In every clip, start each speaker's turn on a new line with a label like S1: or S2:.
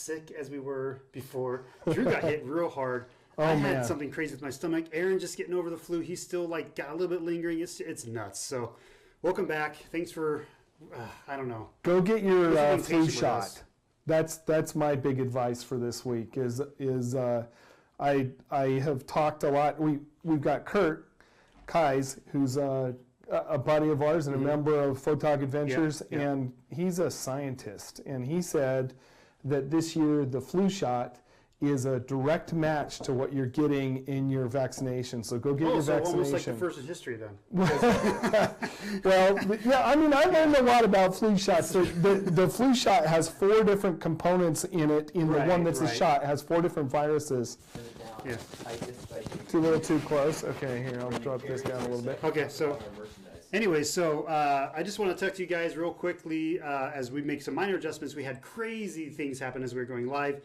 S1: sick as we were before. Drew got hit real hard. I
S2: man.
S1: had something crazy with my stomach. Aaron just getting over the flu. He's still like got a little bit lingering. It's nuts. So welcome back. Thanks for, I don't know.
S2: Go get your flu
S1: patient
S2: shot. That's my big advice for this week is I have talked a lot. We've got Kurt Kais, who's a buddy of ours and a member of Photog Adventures, and he's a scientist. And he said that this year the flu shot is a direct match to what you're getting in your vaccination. So go get your vaccination.
S1: Almost like the first in history then.
S2: Well, yeah, I mean, I learned a lot about flu shots. The flu shot has 4 different components in it. In the one that's a shot, it has 4 different viruses.
S1: Yeah.
S2: Too little too close. Okay, here, I'll drop this down a little bit.
S1: Okay, so anyway, so I just want to talk to you guys real quickly as we make some minor adjustments. We had crazy things happen as we were going live.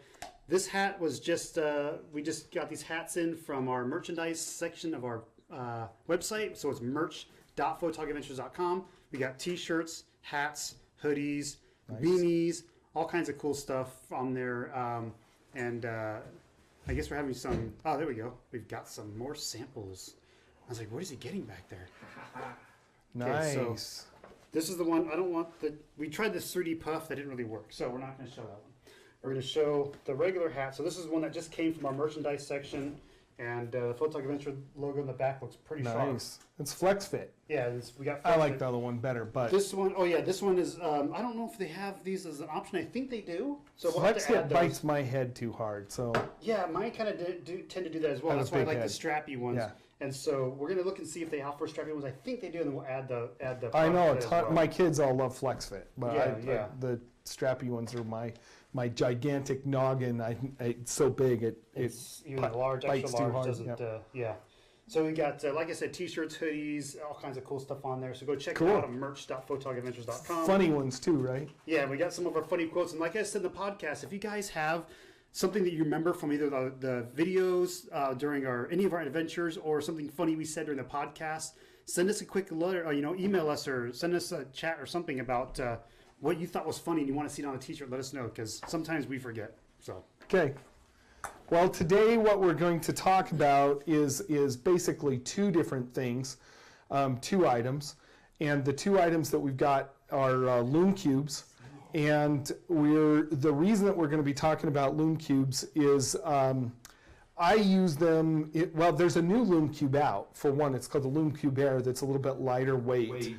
S1: This hat was just, we just got these hats in from our merchandise section of our website. So it's merch.photogadventures.com. We got t-shirts, hats, hoodies, beanies, all kinds of cool stuff on there. And I guess we're having some, oh, there we go. We've got some more samples. I was like, what is he getting back there?
S2: Nice.
S1: Okay, so this is the one, I don't want we tried this 3D puff, that didn't really work. So we're not going to show that one. We're going to show the regular hat. So this is one that just came from our merchandise section, and the Photog Adventure logo in the back looks pretty sharp.
S2: Nice. It's flex fit.
S1: Yeah, we got.
S2: I like the other one better, but
S1: this one, oh yeah, this one is. I don't know if they have these as an option. I think they do. So we'll
S2: flex
S1: have to
S2: fit
S1: add those.
S2: bites my head too hard. So
S1: yeah, mine kind of tend to do that as well. That's why I like the strappy ones. Yeah. And so we're gonna look and see if they offer strappy ones. I think they do, and then we'll add the.
S2: I know a ton. Well. My kids all love flex fit, but
S1: yeah.
S2: The strappy ones are my gigantic noggin. It's so big
S1: it's even large, extra large doesn't. Yeah. So we got, like I said, t-shirts, hoodies, all kinds of cool stuff on there. So go check it out on merch.photogadventures.com.
S2: Funny ones too, right?
S1: Yeah, we got some of our funny quotes. And like I said in the podcast, if you guys have something that you remember from either the videos during any of our adventures or something funny we said during the podcast, send us a quick letter, or, email us or send us a chat or something about what you thought was funny and you want to see it on a t-shirt. Let us know, because sometimes we forget. So
S2: okay. Well, today what we're going to talk about is basically 2 different things, 2 items, and the 2 items that we've got are Lume Cubes, and the reason that we're going to be talking about Lume Cubes is I use them. There's a new Lume Cube out. For one, it's called the Lume Cube Air. That's a little bit lighter weight.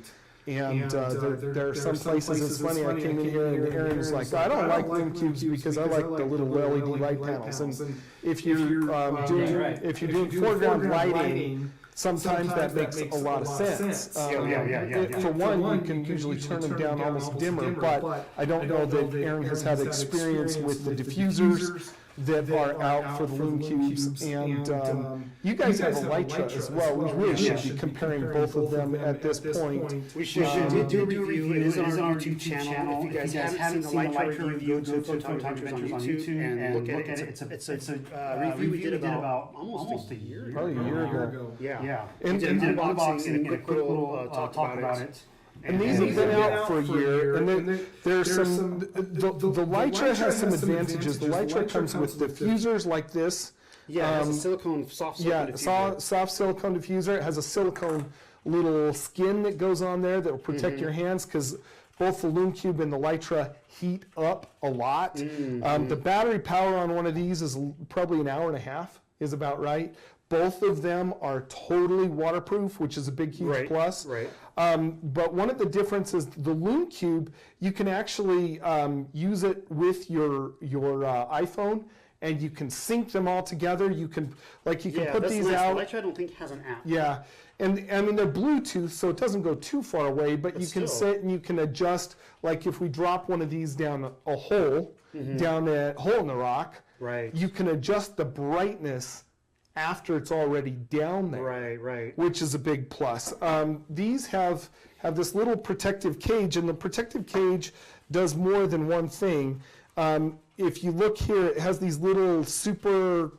S2: And there are some places, it's funny, I came in here and Aaron's like, I don't like Lume Cubes because I like the little LED light panels. And if you're doing foreground lighting, sometimes that makes a lot of sense. For one, you can usually turn them down almost dimmer, but I don't know that Aaron has had experience with the diffusers that are out for the Lume Cubes, and you guys have a Lytra as well. We really should be comparing both of them at this point.
S1: We should do a review. It is on our YouTube channel. If you guys haven't seen the Lytra review, go to Photog Adventures on YouTube and look at it. It's a review we did about almost a year ago.
S2: Probably a year ago.
S1: Yeah. And did an unboxing and a quick little talk about it.
S2: And these have been out for a year, and there's some, the Lytra has some advantages. The Lytra comes with diffusers like this.
S1: Yeah, it has a soft silicone diffuser.
S2: Soft silicone diffuser. It has a silicone little skin that goes on there that will protect your hands, because both the Lume Cube and the Lytra heat up a lot. The battery power on one of these is probably an hour and a half, is about right. Both of them are totally waterproof, which is a big, huge plus.
S1: Right.
S2: But one of the differences, the Lume Cube, you can actually use it with your iPhone, and you can sync them all together. You can put these out.
S1: The Lytra I don't think has an app.
S2: Yeah, and I mean they're Bluetooth, so it doesn't go too far away. But you can sit and you can adjust. Like if we drop one of these down a hole, down a hole in the rock, you can adjust the brightness after it's already down there,
S1: right,
S2: which is a big plus. These have this little protective cage, and the protective cage does more than one thing. If you look here, it has these little super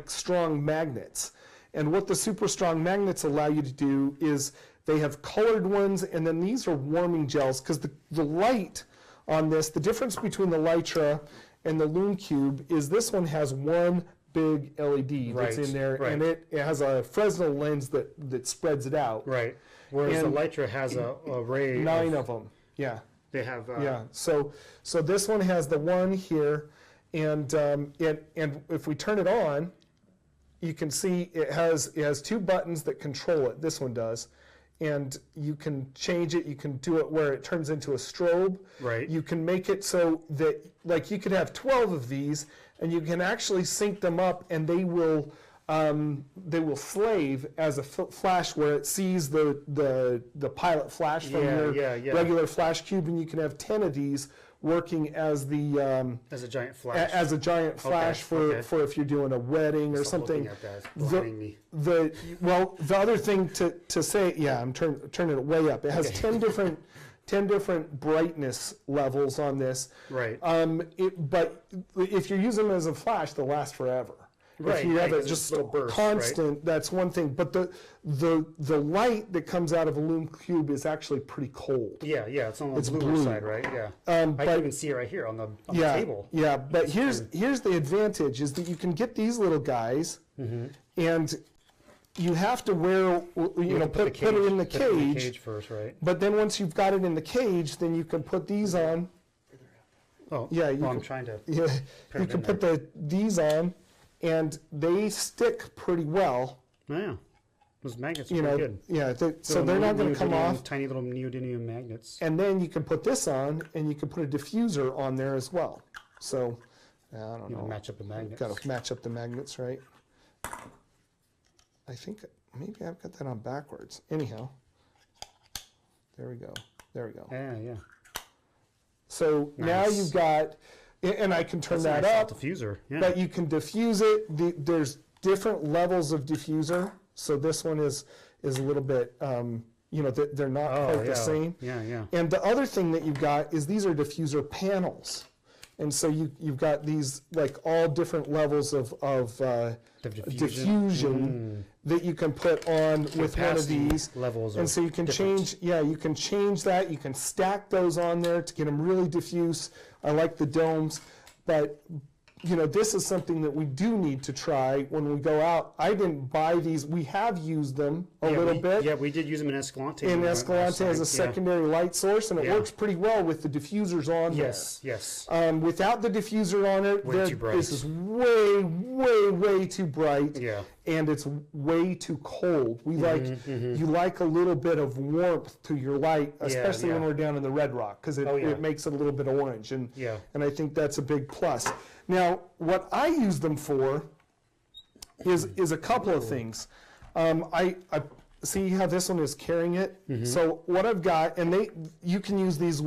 S2: strong magnets, and what the super strong magnets allow you to do is they have colored ones, and then these are warming gels, because the light on this, the difference between the Lytra and the Lume Cube is this one has one big LED that's in there, and it has a Fresnel lens that spreads it out.
S1: Right. Whereas the Lytra has a array
S2: 9 of them. Yeah.
S1: They have.
S2: Yeah. So this one has the one here, and if we turn it on, you can see it has 2 buttons that control it. This one does. And you can change it. You can do it where it turns into a strobe.
S1: Right.
S2: You can make it so that, like, you could have 12 of these, and you can actually sync them up, and they will slave as a flash where it sees the pilot flash from your regular flash cube, and you can have 10 of these working as the
S1: as a giant flash
S2: for if you're doing a wedding or something. The other thing to say, I'm turning it way up. It has 10 different brightness levels on this.
S1: Right.
S2: But if you're using them as a flash, they'll last forever.
S1: Right,
S2: if you have it
S1: just
S2: constant, that's one thing. But the light that comes out of a Lume Cube is actually pretty cold.
S1: Yeah, it's on the blue side, right? Yeah. I can even see it right here on the table.
S2: Yeah, but here's the advantage is that you can get these little guys, and you have to put it in the cage
S1: first, right?
S2: But then once you've got it in the cage, then you can put these on.
S1: Oh,
S2: yeah.
S1: I'm trying to.
S2: Yeah, you can put these on. And they stick pretty well.
S1: Yeah, those magnets are pretty good.
S2: Yeah, so they're not going to come off.
S1: Tiny little neodymium magnets.
S2: And then you can put this on, and you can put a diffuser on there as well. So, I don't know.
S1: Match up the magnets.
S2: Got to match up the magnets, right? I think maybe I've got that on backwards. Anyhow, there we go.
S1: Yeah.
S2: So now you've got. And I can turn that up,
S1: diffuser. Yeah.
S2: But you can diffuse it. There's different levels of diffuser. So this one is a little bit, they're not quite the same.
S1: Yeah.
S2: And the other thing that you've got is these are diffuser panels. And so you've got these like all different levels of diffusion that you can put on with one of these
S1: levels.
S2: And so you can change that. You can stack those on there to get them really diffuse. I like the domes, but this is something that we do need to try when we go out. I didn't buy these. We have used them a little bit.
S1: Yeah, we did use them in Escalante.
S2: In Escalante as a secondary light source, and it works pretty well with the diffusers on there.
S1: Yes.
S2: Without the diffuser on it, this is way too bright.
S1: Yeah.
S2: And it's way too cold. We you like a little bit of warmth to your light, especially when we're down in the Red Rock, because it makes it a little bit orange, and I think that's a big plus. Now, what I use them for is a couple of things. I see how this one is carrying it. So what I've got, and you can use these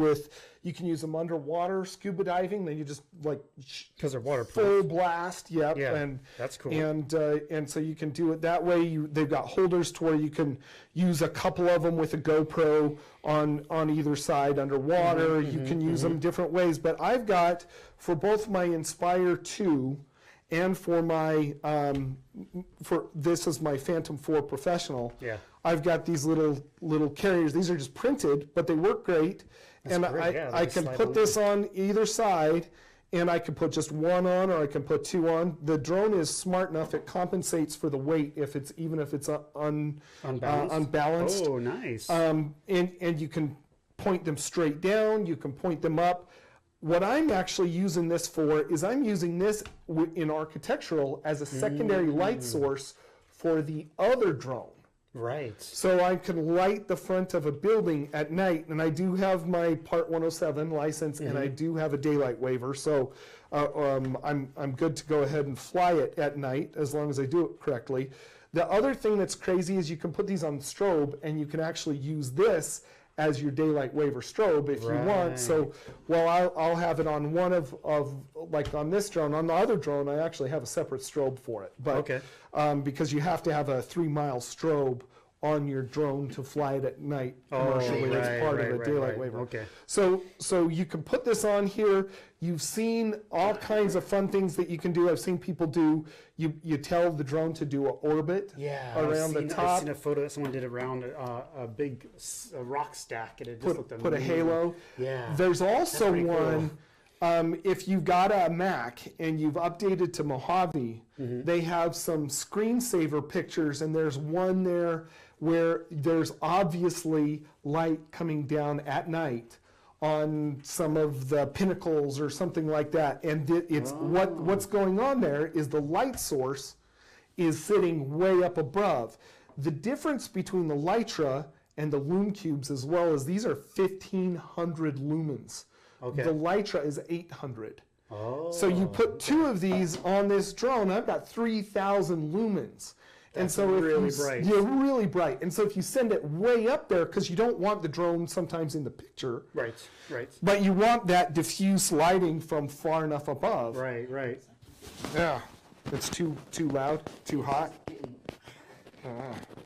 S2: you can use them underwater scuba diving. Then you just
S1: because they're waterproof.
S2: Full blast. Yep.
S1: Yeah,
S2: and
S1: that's cool.
S2: And so you can do it that way. They've got holders to where you can use a couple of them with a GoPro on either side underwater. You can use them different ways. But I've got for both my Inspire 2 and for my this is my Phantom 4 Professional.
S1: Yeah.
S2: I've got these little carriers. These are just printed, but they work great.
S1: That's great.
S2: I can put this on either side, and I can put just one on, or I can put 2 on. The drone is smart enough; it compensates for the weight even if it's unbalanced.
S1: Oh, nice.
S2: And you can point them straight down. You can point them up. What I'm actually using this for is I'm using this in architectural as a secondary light source for the other drone.
S1: Right.
S2: So I can light the front of a building at night, and I do have my Part 107 license, and I do have a daylight waiver, so I'm good to go ahead and fly it at night as long as I do it correctly. The other thing that's crazy is you can put these on strobe, and you can actually use this as your daylight waiver strobe if you want. So, I'll have it on one of like on this drone. On the other drone, I actually have a separate strobe for it. But because you have to have a 3-mile strobe on your drone to fly it at night commercially. That's part of a daylight waiver.
S1: Okay.
S2: So you can put this on here. You've seen all kinds of fun things that you can do. I've seen people do. You tell the drone to do an orbit around the top.
S1: I've seen a photo that someone did around a big rock stack, and it just looked amazing.
S2: Put a halo.
S1: Yeah.
S2: There's also one.
S1: Cool.
S2: If you've got a Mac and you've updated to Mojave, they have some screensaver pictures, and there's one there where there's obviously light coming down at night on some of the pinnacles or something like that. And it's what's going on there is the light source is sitting way up above. The difference between the Lytra and the Lume Cubes as well is these are 1,500 lumens.
S1: Okay.
S2: The Lytra is 800.
S1: Oh,
S2: So you put two of these on this drone, I've got 3,000 lumens. And so
S1: really bright.
S2: Yeah, really bright. And so if you send it way up there, because you don't want the drone sometimes in the picture,
S1: right.
S2: but you want that diffuse lighting from far enough above.
S1: Right.
S2: Yeah. It's too loud, too hot.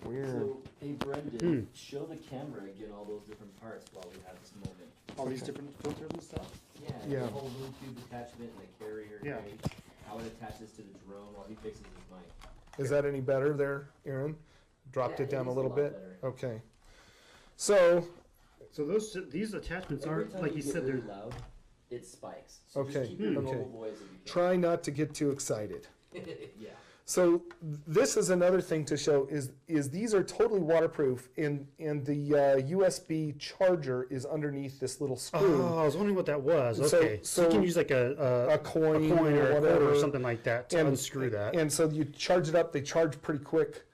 S2: Weird.
S3: So, hey Brendan, show the camera again all those different parts while we have this moment.
S1: All these different filters and stuff.
S3: Yeah. The whole Lume Cube attachment and the carrier.
S1: Yeah.
S3: Grade, how it attaches to the drone while he fixes his mic.
S2: Is that any better there, Aaron? Dropped
S3: Yeah,
S2: it down
S3: it
S2: a
S3: is
S2: little
S3: a lot
S2: bit?
S3: better.
S2: Okay. So,
S1: these attachments
S3: Every
S1: aren't
S3: time
S1: like you
S3: get
S1: said.
S3: really
S1: They're
S3: loud, it spikes. So
S2: Okay,
S3: just keep your
S2: okay.
S3: normal voice if you
S2: try not to get too excited.
S3: can. Yeah.
S2: So this is another thing to show is these are totally waterproof, and the USB charger is underneath this little screw.
S1: Oh, I was wondering what that was.
S2: So-
S1: Okay, so you
S2: so
S1: can use like
S2: a coin,
S1: or a quarter
S2: whatever,
S1: or something like that to unscrew that.
S2: And so you charge it up. They charge pretty quick,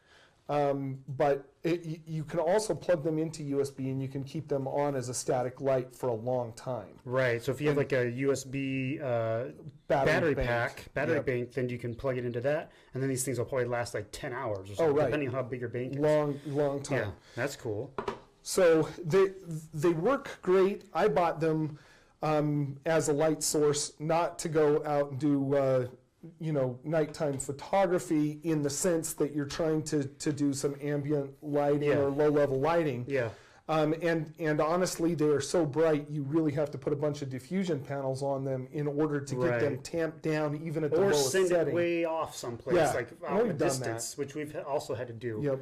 S2: but you can also plug them into USB, and you can keep them on as a static light for a long time.
S1: Right. So if you have like a USB battery pack,
S2: Yep.
S1: bank, then you can plug it into that, and then these things will probably last like 10 hours or something,
S2: right.
S1: depending on how big your bank is.
S2: Long time.
S1: Yeah, that's cool.
S2: So they work great. I bought them as a light source, not to go out and do nighttime photography in the sense that you're trying to do some ambient lighting
S1: Yeah.
S2: or low level lighting.
S1: Yeah.
S2: And honestly, they are so bright, you really have to put a bunch of diffusion panels on them in order to get them
S1: Right.
S2: tamped down even at the
S1: Or
S2: lowest
S1: send
S2: setting.
S1: it way off someplace,
S2: Yeah.
S1: like
S2: Oh,
S1: out in
S2: we've
S1: the
S2: done that.
S1: distance, which we've also had to do.
S2: Yep.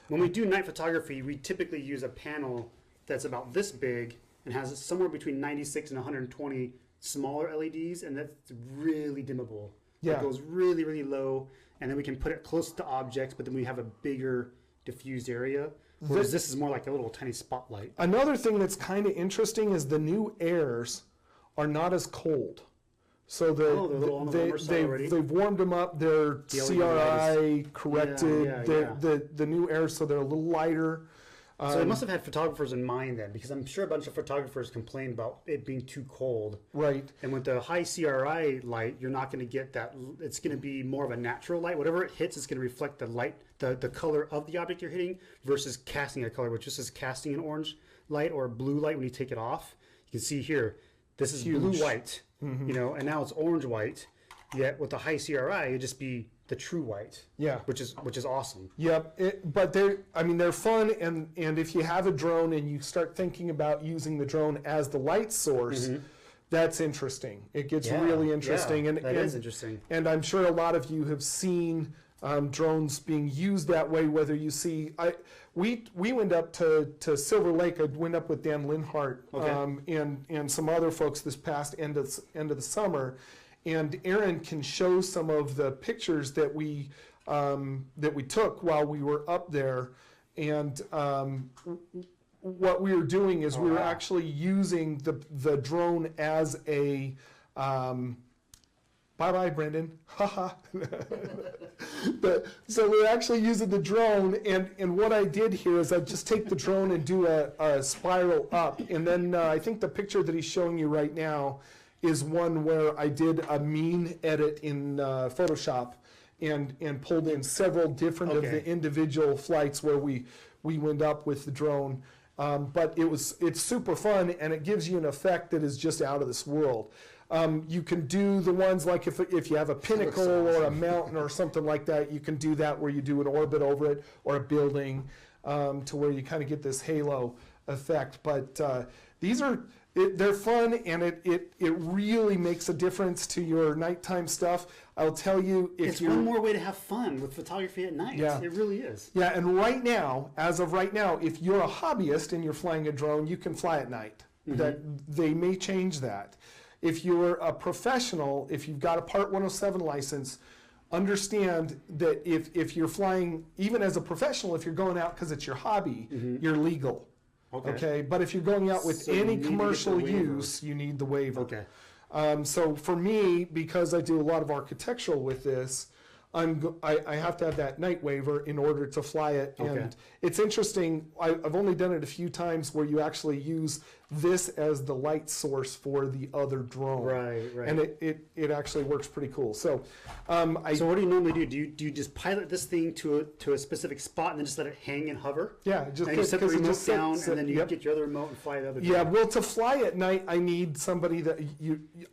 S1: When we do night photography, we typically use a panel that's about this big and has somewhere between 96 and 120 smaller LEDs, and that's really dimmable.
S2: Yeah.
S1: It goes really, really low, and then we can put it close to objects, but then we have a bigger diffused area. Whereas this is more like a little tiny spotlight.
S2: Another thing that's kind of interesting is the new airs are not as cold. So
S1: they're a little on the warmer side already.
S2: they've warmed them up. They're
S1: The LED
S2: CRI corrected.
S1: Yeah.
S2: The new airs, so they're a little lighter.
S1: So they must have had photographers in mind then, because I'm sure a bunch of photographers complained about it being too cold.
S2: Right.
S1: And with the high CRI light, you're not going to get that. It's going to be more of a natural light. Whatever it hits is going to reflect the light, the color of the object you're hitting versus casting a color, which just is casting an orange light or blue light when you take it off. You can see here, this is
S2: Huge.
S1: blue-white, and now it's orange-white. Yet with the high CRI, it'd just be the true white.
S2: Yeah.
S1: Which is awesome.
S2: Yep. But they're fun, and if you have a drone and you start thinking about using the drone as the light source, that's interesting. It gets really interesting.
S1: Yeah, that is interesting.
S2: And I'm sure a lot of you have seen drones being used that way. Whether you see, we went up to Silver Lake. I went up with Dan Linhart and some other folks this past end of the summer. And Aaron can show some of the pictures that we took while we were up there. And what we were doing is we were actually using the drone as a bye-bye, Brendan. Haha. So we're actually using the drone, and what I did here is I just take the drone and do a spiral up. And then I think the picture that he's showing you right now is one where I did a mean edit in Photoshop and pulled in several different of the individual flights where we went up with the drone. But it's super fun, and it gives you an effect that is just out of this world. You can do the ones like if you have a pinnacle or a mountain or something like that, you can do that where you do an orbit over it or a building to where you kind of get this halo effect. But they're fun, and it really makes a difference to your nighttime stuff. I'll tell you,
S1: It's one more way to have fun with photography at night.
S2: Yeah.
S1: It really is.
S2: Yeah, and right now, as of right now, if you're a hobbyist and you're flying a drone, you can fly at night. That they may change that. If you're a professional, if you've got a Part 107 license, understand that if you're flying, even as a professional, if you're going out because it's your hobby, you're legal. Okay. But if you're going out with
S1: So you
S2: any
S1: need to get
S2: commercial
S1: the waiver.
S2: use, you need the waiver.
S1: Okay.
S2: So for me, because I do a lot of architectural with this, I have to have that night waiver in order to fly it.
S1: Okay.
S2: And it's interesting, I've only done it a few times where you actually use this as the light source for the other drone.
S1: Right.
S2: And it actually works pretty cool. So
S1: So what do you normally do? Do you just pilot this thing to a specific spot and then just let it hang and hover?
S2: yeah, just
S1: And you set the
S2: 'cause it
S1: remote
S2: just sit-
S1: down,
S2: sit-
S1: and then you
S2: yep.
S1: get your other remote and fly the other.
S2: Yeah,
S1: drone.
S2: well, to fly at night, I need somebody that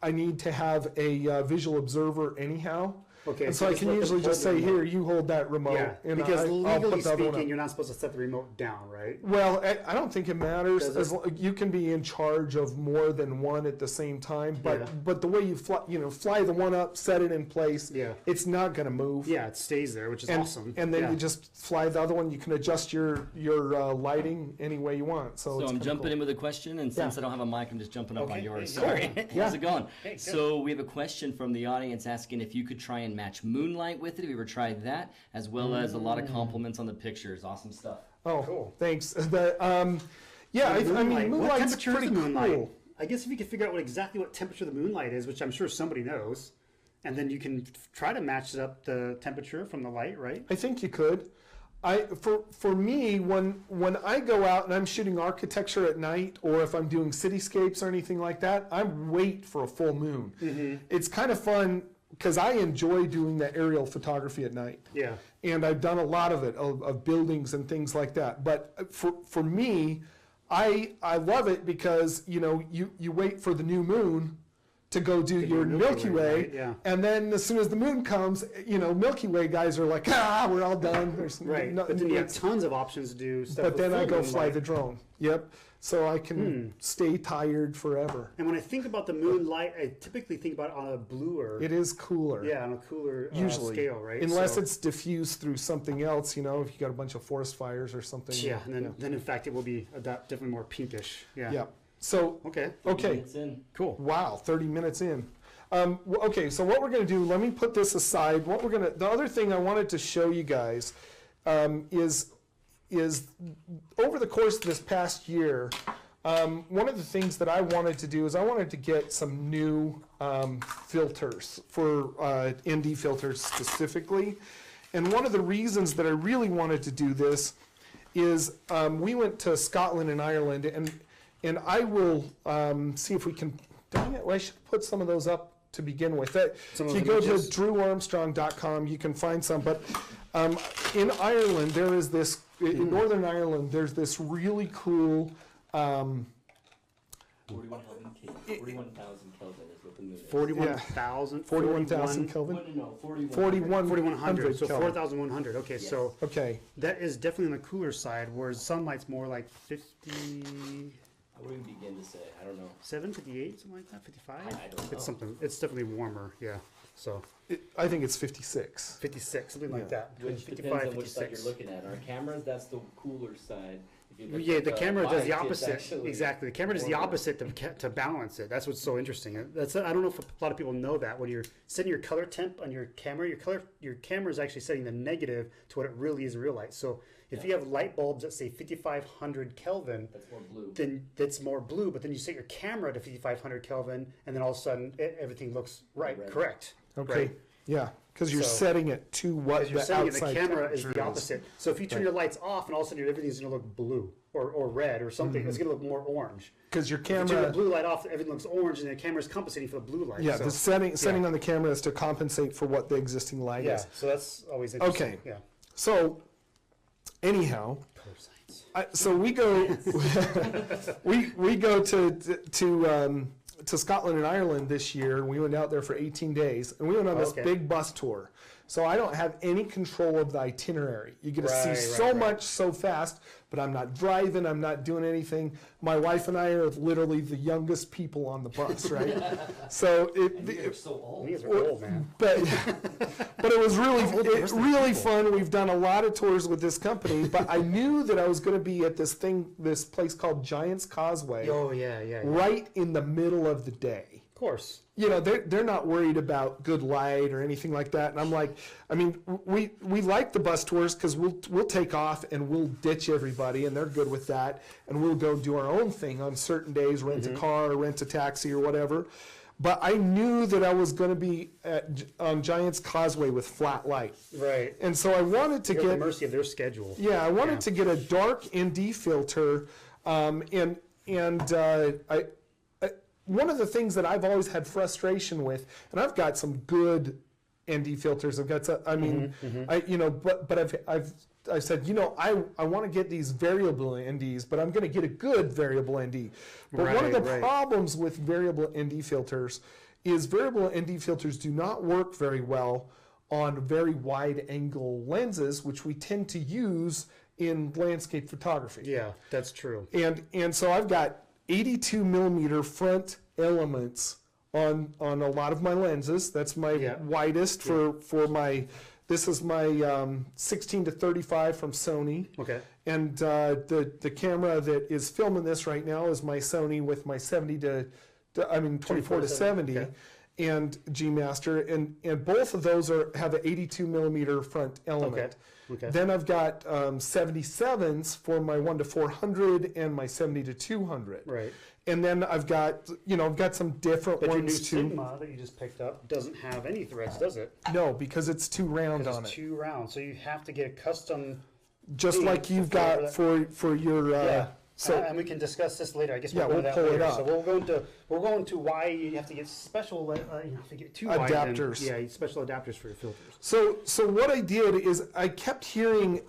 S2: I need to have a visual observer anyhow.
S1: Okay,
S2: And
S1: so
S2: so I
S1: just
S2: can
S1: let them
S2: usually
S1: hold
S2: just
S1: the
S2: say,
S1: remote.
S2: here, you hold that remote.
S1: Yeah,
S2: and
S1: because
S2: I'll
S1: legally
S2: put the other one
S1: speaking,
S2: up.
S1: you're not supposed to set the remote down, right?
S2: Well, I don't think it matters.
S1: Does it?
S2: As you can be in charge of more than one at the same time, but
S1: Yeah.
S2: but the way you fly the one up, set it in place.
S1: Yeah.
S2: It's not going to move.
S1: Yeah, it stays there, which is
S2: And,
S1: awesome.
S2: and then
S1: Yeah.
S2: you just fly the other one. You can adjust your lighting any way you want. So,
S3: So
S2: it's
S3: I'm
S2: kinda
S3: jumping
S2: cool.
S3: in with a question, and since
S2: Yeah.
S3: I don't have a mic, I'm just jumping up
S1: Okay,
S3: on yours.
S1: hey,
S3: Sorry.
S2: Yeah.
S3: How's it going?
S1: Hey, good.
S3: So we have a question from the audience asking if you could try and match moonlight with it. Have you ever tried that? As well as a lot of compliments on the pictures. Awesome stuff.
S2: Oh,
S1: Cool.
S2: thanks. Yeah, I mean,
S1: What
S2: moonlight's
S1: temperature is
S2: pretty
S1: the moonlight?
S2: cool.
S1: I guess if you could figure out exactly what temperature the moonlight is, which I'm sure somebody knows, and then you can try to match it up the temperature from the light, right?
S2: I think you could. For me, when I go out and I'm shooting architecture at night, or if I'm doing cityscapes or anything like that, I wait for a full moon. It's kind of fun because I enjoy doing the aerial photography at night.
S1: Yeah.
S2: And I've done a lot of it, of buildings and things like that. But for me, I love it because you wait for the new moon to go do your Milky Way,
S1: right? Yeah.
S2: and then as soon as the moon comes, Milky Way guys are like, we're all done. There's
S1: Right.
S2: no-
S1: But then you have
S2: it's-
S1: tons of options to do stuff.
S2: but
S1: with
S2: then I
S1: full
S2: go fly
S1: moonlight.
S2: the drone. Yep. So I can stay tired forever.
S1: And when I think about the moonlight, I typically think about it on a bluer.
S2: It is cooler.
S1: Yeah, on a cooler
S2: Usually,
S1: scale, right?
S2: unless
S1: So-
S2: it's diffused through something else, if you got a bunch of forest fires or something.
S1: Yeah, and then in fact it will be definitely more pinkish. Yeah.
S2: Yeah. So,
S1: Okay.
S2: okay.
S3: It's in.
S1: Cool.
S2: Wow, 30 minutes in. Okay, so what we're going to do, let me put this aside. The other thing I wanted to show you guys is over the course of this past year, one of the things that I wanted to do is I wanted to get some new filters for ND filters specifically. And one of the reasons that I really wanted to do this is we went to Scotland and Ireland, and I will see if we can. Dang it! Well, I should put some of those up to begin with.
S1: Some
S2: If
S1: of
S2: you
S1: those
S2: go
S1: images?
S2: to drewarmstrong.com, you can find some. But in Ireland, there is this. In Northern Ireland, there's this really cool.
S3: 41,000 Kelvin is what the moon is.
S1: 41,000.
S2: 41,000 Kelvin.
S3: No, 41.
S1: 4,100. So
S2: Kelvin.
S1: 4,100. Okay,
S3: Yes.
S1: so
S2: Okay.
S1: that is definitely on the cooler side, whereas sunlight's more like 57,
S3: I wouldn't begin to say. I don't know.
S1: 58, something like that, 55.
S3: I don't know.
S1: It's something. It's definitely warmer. Yeah. So
S2: I think it's 56.
S1: 56, something like that.
S3: Which
S1: 55,
S3: depends on which side
S1: 56.
S3: you're looking at. Our cameras, that's the cooler side. If you look
S1: Yeah,
S3: at
S1: the camera does the
S3: mic, it's
S1: opposite.
S3: actually
S1: Exactly, the camera does the
S3: warmer.
S1: opposite to balance it. That's what's so interesting. I don't know if a lot of people know that when you're setting your color temp on your camera, your camera is actually setting the negative to what it really is in real light. So if you have light bulbs that say 5,500 Kelvin,
S3: That's more blue.
S1: then that's more blue. But then you set your camera to 5,500 Kelvin, and then all of a sudden everything looks right,
S3: Red.
S1: correct.
S2: Okay.
S1: Right?
S2: Yeah, because you're
S1: So-
S2: setting it to what
S1: Because you're
S2: the
S1: setting it,
S2: outside
S1: the camera is
S2: temperature
S1: the opposite. So if you turn your lights off, and all of a sudden everything's going to look blue or red or something, it's going to look more orange.
S2: Because your
S1: If you turn the
S2: camera.
S1: blue light off, everything looks orange, and the camera's compensating for the blue light.
S2: Yeah,
S1: so,
S2: the setting on the camera is to compensate for what the existing light
S1: yeah.
S2: is.
S1: So that's always interesting.
S2: Okay.
S1: Yeah.
S2: So, anyhow,
S1: Color science.
S2: so we go we go to Scotland and Ireland this year. We went out there for 18 days, and we went on this
S1: Okay.
S2: big bus tour. So I don't have any control of the itinerary. You get to see
S1: Right,
S2: so
S1: right.
S2: much so fast, but I'm not driving. I'm not doing anything. My wife and I are literally the youngest people on the bus, right? So
S3: And you're so old.
S1: You guys are old, man.
S2: but it was really
S1: How old are the rest of the
S2: really
S1: people?
S2: fun. We've done a lot of tours with this company, but I knew that I was going to be at this place called Giant's Causeway,
S1: Oh yeah, yeah.
S2: right in the middle of the day.
S1: course.
S2: You know, they're not worried about good light or anything like that. And I'm like, I mean, we like the bus tours because we'll take off and we'll ditch everybody, and they're good with that. And we'll go do our own thing on certain days, rent a car, or rent a taxi, or whatever. But I knew that I was going to be on Giant's Causeway with flat light.
S1: Right.
S2: And so I wanted to
S1: You're
S2: get
S1: at the mercy of their schedule.
S2: Yeah, I wanted to get a dark ND filter, and one of the things that I've always had frustration with, and I've got some good ND filters. I've got some, I mean, I said, you know, I want to get these variable NDs, but I'm going to get a good variable ND. But one of the problems with variable ND filters is variable ND filters do not work very well on very wide angle lenses, which we tend to use in landscape photography.
S1: Yeah, that's true.
S2: And so I've got 82 millimeter front elements on a lot of my lenses. That's my widest for my. This is my 16 to 35 from Sony. Okay. And the camera that is filming this right now is my Sony with my 24 to 70. Okay. And G Master, and both of those have an 82 millimeter front element. Okay. Then I've got 77s for my 1 to 400 and my 70 to 200. Right. And then I've got some different ones
S1: too. Your new Sigma that you just picked up doesn't have any threads, does it?
S2: No, because it's too round on it.
S1: It's too round, so you have to get a custom.
S2: Just like you've got for your.
S1: So and we can discuss this later. I guess we'll go that later. So we'll go into why you have to get special to get two
S2: adapters.
S1: Special adapters for your filters.
S2: So what I did is I kept hearing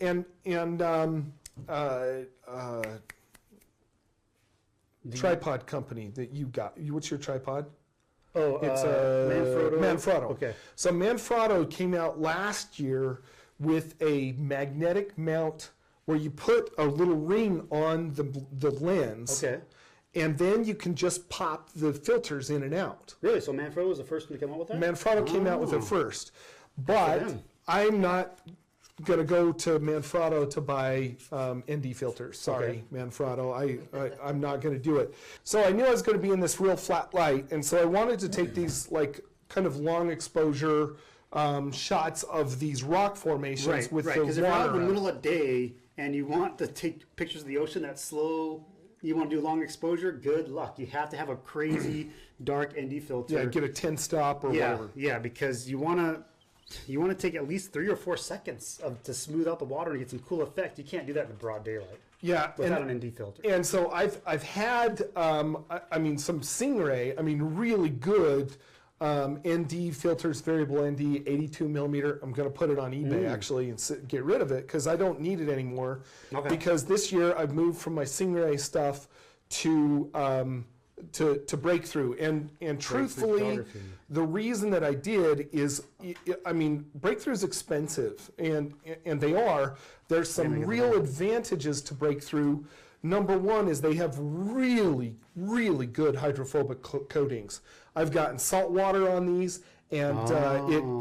S2: tripod company that you got. What's your tripod?
S1: Oh, it's Manfrotto.
S2: Manfrotto.
S1: Okay.
S2: So Manfrotto came out last year with a magnetic mount where you put a little ring on the lens. Okay. And then you can just pop the filters in and out.
S1: Really? So Manfrotto was the first one to come out with that?
S2: Manfrotto came out with it first. But I'm not going to go to Manfrotto to buy ND filters. Sorry, Manfrotto. I'm not going to do it. So I knew I was going to be in this real flat light. And so I wanted to take these like kind of long exposure shots of these rock formations with the water.
S1: Because if you're out in the middle of the day and you want to take pictures of the ocean that's slow, you want to do long exposure, good luck. You have to have a crazy dark ND filter.
S2: Yeah, get a 10 stop or whatever.
S1: Yeah, because you want to take at least 3 or 4 seconds to smooth out the water and get some cool effect. You can't do that in broad daylight.
S2: Yeah,
S1: without an ND filter.
S2: And so I've had some Stingray, really good ND filters, variable ND, 82 millimeter. I'm going to put it on eBay actually and get rid of it because I don't need it anymore. Okay. Because this year I've moved from my Stingray stuff to Breakthrough, and truthfully, the reason that I did is, Breakthrough is expensive, and they are. There's some real advantages to Breakthrough. Number one is they have really, really good hydrophobic coatings. I've gotten salt water on these, and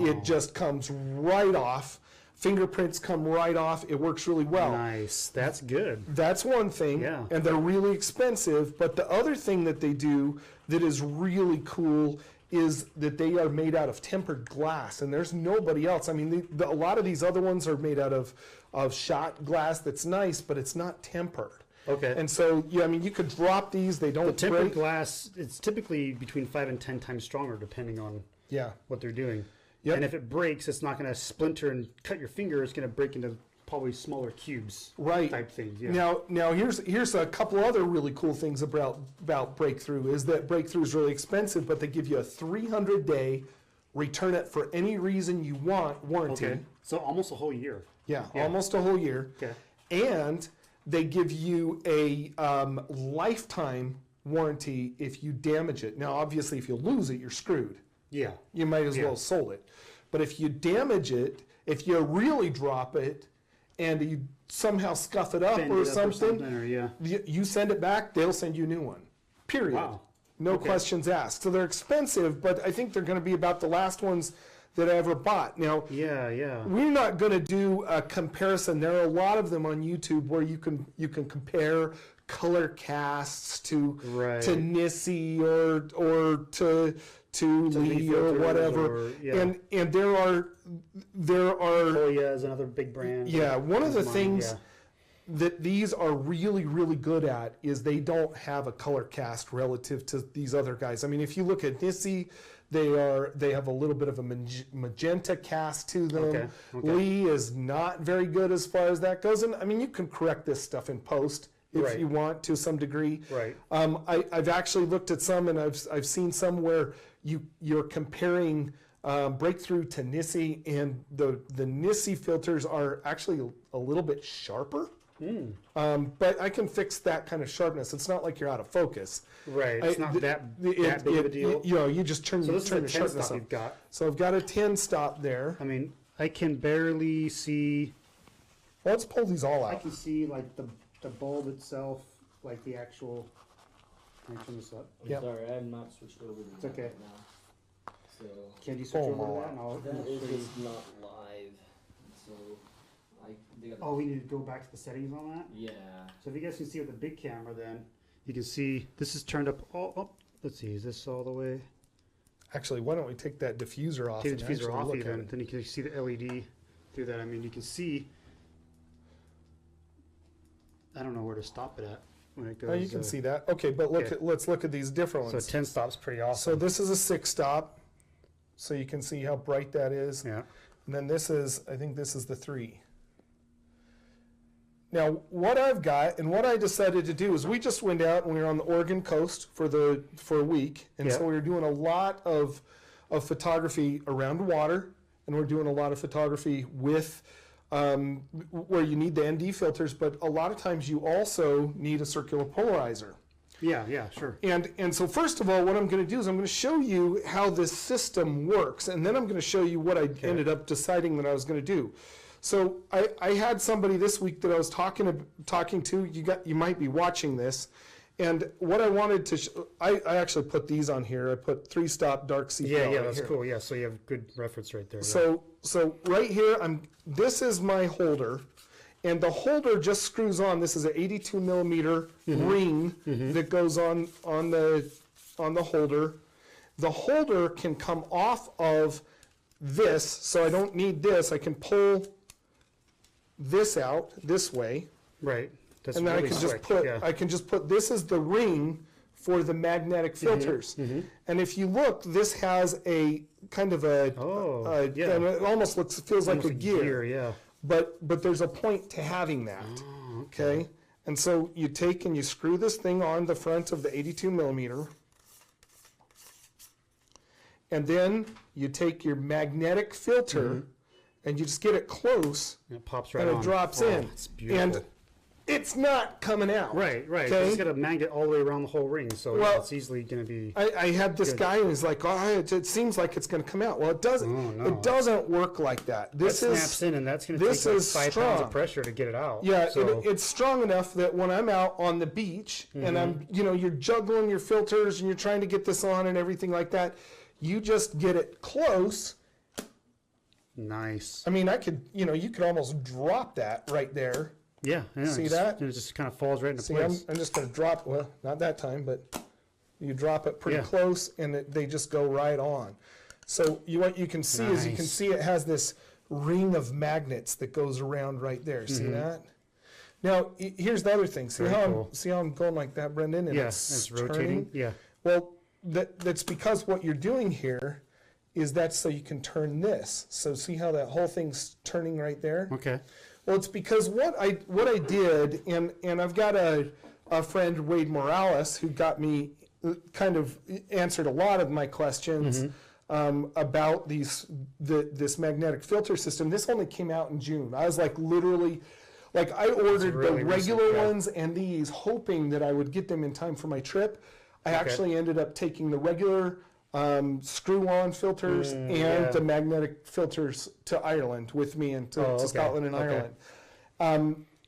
S2: it just comes right off. Fingerprints come right off. It works really well.
S1: Nice. That's good.
S2: That's one thing. Yeah. And they're really expensive. But the other thing that they do that is really cool is that they are made out of tempered glass. And there's nobody else. A lot of these other ones are made out of shot glass that's nice, but it's not tempered. Okay. And so, you could drop these. They don't break.
S1: The tempered glass, it's typically between 5 and 10 times stronger depending on what they're doing. Yep. And if it breaks, it's not going to splinter and cut your finger. It's going to break into probably smaller cubes, type things. Yeah.
S2: Now here's a couple other really cool things about Breakthrough is that Breakthrough is really expensive, but they give you a 300-day return it for any reason you want warranty.
S1: Okay. So almost a whole year.
S2: Yeah, almost a whole year. Okay. And they give you a lifetime warranty if you damage it. Now, obviously, if you lose it, you're screwed. Yeah. You might as well have sold it. But if you damage it, if you really drop it, and you somehow scuff it up or something, you send it back, they'll send you a new one. Period. Wow. No questions asked. So they're expensive, but I think they're going to be about the last ones that I ever bought. Now,
S1: Yeah.
S2: we're not going to do a comparison. There are a lot of them on YouTube where you can compare color casts to Nissi or to Lee or whatever. And there are
S1: Koya is another big brand.
S2: Yeah, one of the things that these are really, really good at is they don't have a color cast relative to these other guys. I mean, if you look at Nissi, they have a little bit of a magenta cast to them.
S1: Okay.
S2: Lee is not very good as far as that goes. And I mean, you can correct this stuff in post if you want to some degree.
S1: Right.
S2: I've actually looked at some, and I've seen some where you're comparing Breakthrough to Nissi, and the Nissi filters are actually a little bit sharper. But I can fix that kind of sharpness. It's not like you're out of focus.
S1: Right. It's not that big of a deal.
S2: You just turn the sharpness up.
S1: You've got.
S2: So I've got a 10 stop there.
S1: I mean, I can barely see.
S2: Well, let's pull these all
S1: I
S2: out.
S1: can see like the bulb itself, like the actual. Can I turn this up?
S3: I'm sorry, I have not switched over to
S1: It's
S3: that
S1: okay.
S3: right now. So
S1: Can you switch over to that? And
S3: that is just not live. So
S1: Oh, we need to go back to the settings on that?
S3: Yeah.
S1: So if you guys can see with the big camera, then you can see this is turned up all up. Let's see, is this all the way?
S2: Actually, why don't we take that diffuser off?
S1: Take the diffuser off
S2: look
S1: even.
S2: at it.
S1: Then you can see the LED through that. I mean, you can see. I don't know where to stop it at when it goes.
S2: Oh, you can see that. Okay, but let's look at these different
S1: So
S2: ones.
S1: 10 stops pretty awesome.
S2: So this is a 6 stop, so you can see how bright that is.
S1: Yeah.
S2: And then this is, I think this is the 3. Now, what I've got and what I decided to do is we just went out and we were on the Oregon coast for a week, and so we were doing a lot of photography around water, and we're doing a lot of photography with where you need the ND filters, but a lot of times you also need a circular polarizer.
S1: Yeah, sure.
S2: And so first of all, what I'm going to do is I'm going to show you how this system works, and then I'm going to show you what I ended up deciding that I was going to do. So I had somebody this week that I was talking to. You might be watching this, and what I wanted to I actually put these on here. I put 3-stop dark CPL.
S1: Yeah, that's cool. Yeah, so you have good reference right there.
S2: So right here, this is my holder. And the holder just screws on. This is an 82 millimeter ring that goes on the holder. The holder can come off of this, so I don't need this. I can pull this out this way,
S1: Right. That's
S2: and then
S1: really
S2: I can just
S1: slick.
S2: put.
S1: Yeah.
S2: I can just put. This is the ring for the magnetic filters. And if you look, this has a kind of a. And it almost feels like a gear.
S1: Yeah.
S2: But there's a point to having that, okay? And so you take and you screw this thing on the front of the 82 millimeter, and then you take your magnetic filter and you just get it close,
S1: It pops right
S2: and
S1: on.
S2: it drops in.
S1: It's beautiful.
S2: And it's not coming out.
S1: Right.
S2: Okay?
S1: It's got a magnet all the way around the whole ring, so
S2: Well,
S1: it's easily going to be.
S2: I had this guy and he's like, oh, it seems like it's going to come out. Well, it doesn't.
S1: Oh, no.
S2: It doesn't work like that. This
S1: That
S2: is
S1: snaps in, and that's going to
S2: this
S1: take like
S2: is
S1: 5 pounds
S2: strong.
S1: of pressure to get it out.
S2: Yeah,
S1: So,
S2: it's strong enough that when I'm out on the beach and I'm, you're juggling your filters and you're trying to get this on and everything like that, you just get it close.
S1: nice.
S2: I mean, you could almost drop that right there.
S1: Yeah.
S2: See that?
S1: And it just kind of falls right into
S2: See,
S1: place.
S2: I'm just going to drop, well, not that time, but you drop it pretty
S1: Yeah.
S2: close and they just go right on. So what you can see is you can
S1: Nice.
S2: see it has this ring of magnets that goes around right there. See that? Now, here's the other thing. See
S1: Very
S2: how
S1: cool.
S2: I'm going like that, Brendan? And
S1: Yeah, it's rotating.
S2: turning?
S1: Yeah.
S2: Well, that's because what you're doing here is that's so you can turn this. So see how that whole thing's turning right there?
S1: Okay.
S2: Well, it's because what I did, and I've got a friend, Wade Morales, who got me kind of answered a lot of my questions about this magnetic filter system. This only came out in June. I was like literally, I ordered
S1: really
S2: the regular
S1: recent, yeah.
S2: ones and these, hoping that I would get them in time for my trip. I actually ended up taking the regular screw-on filters and the magnetic filters to Ireland with me and to Scotland and Ireland.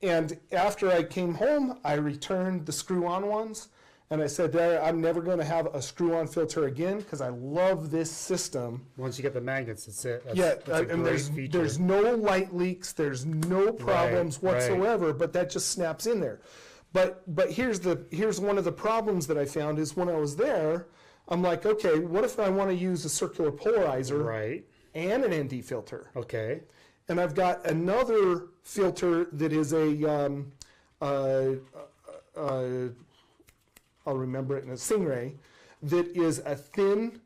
S2: And after I came home, I returned the screw-on ones, And I said, there, I'm never going to have a screw-on filter again because I love this system.
S1: Once you get the magnets, that's it.
S2: And there's no light leaks, there's no problems whatsoever, but that just snaps in there. But here's one of the problems that I found is when I was there, I'm like, okay, what if I want to use a circular polarizer and an ND filter?
S1: Okay.
S2: And I've got another filter that is I'll remember it in a Stingray, that is a thin,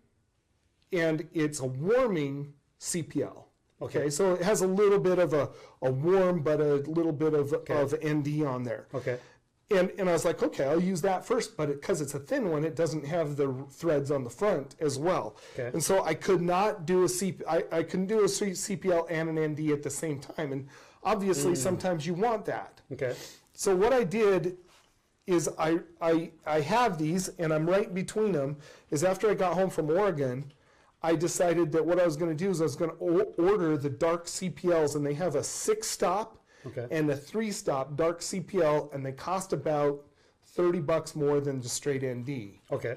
S2: and it's a warming CPL. Okay, so it has a little bit of a warm, but a little bit of ND on there. Okay. And I was like, okay, I'll use that first, but because it's a thin one, it doesn't have the threads on the front as well. Okay. And so I could not do I couldn't do a CPL and an ND at the same time. And obviously, sometimes you want that. Okay. So what I did is I have these, and I'm right between them, is after I got home from Oregon, I decided that what I was going to do is I was going to order the dark CPLs, and they have a 6-stop and a 3-stop dark CPL, and they cost about $30 more than the straight ND. Okay.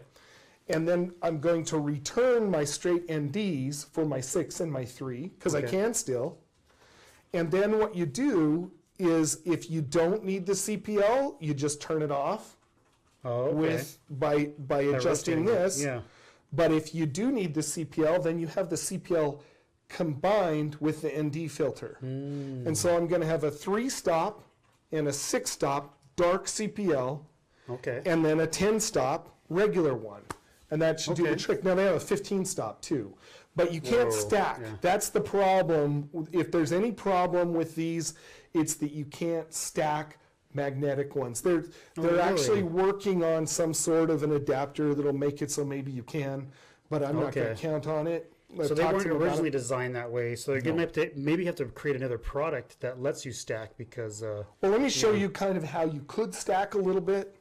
S2: And then I'm going to return my straight NDs for my 6 and my 3, because I can still. And then what you do is if you don't need the CPL, you just turn it off by adjusting this. Yeah. But if you do need the CPL, then you have the CPL combined with the ND filter. And so I'm going to have a 3-stop and a 6-stop dark CPL, and then a 10-stop regular one. And that should do the trick. Now they have a 15-stop too. But you can't stack. Yeah. That's the problem. If there's any problem with these, it's that you can't stack magnetic ones. They're actually working on some sort of an adapter that'll make it so maybe you can, but I'm not going to count on it.
S1: So they weren't originally designed that way. So they're going to maybe have to create another product that lets you stack because.
S2: Well, let me show you kind of how you could stack a little bit.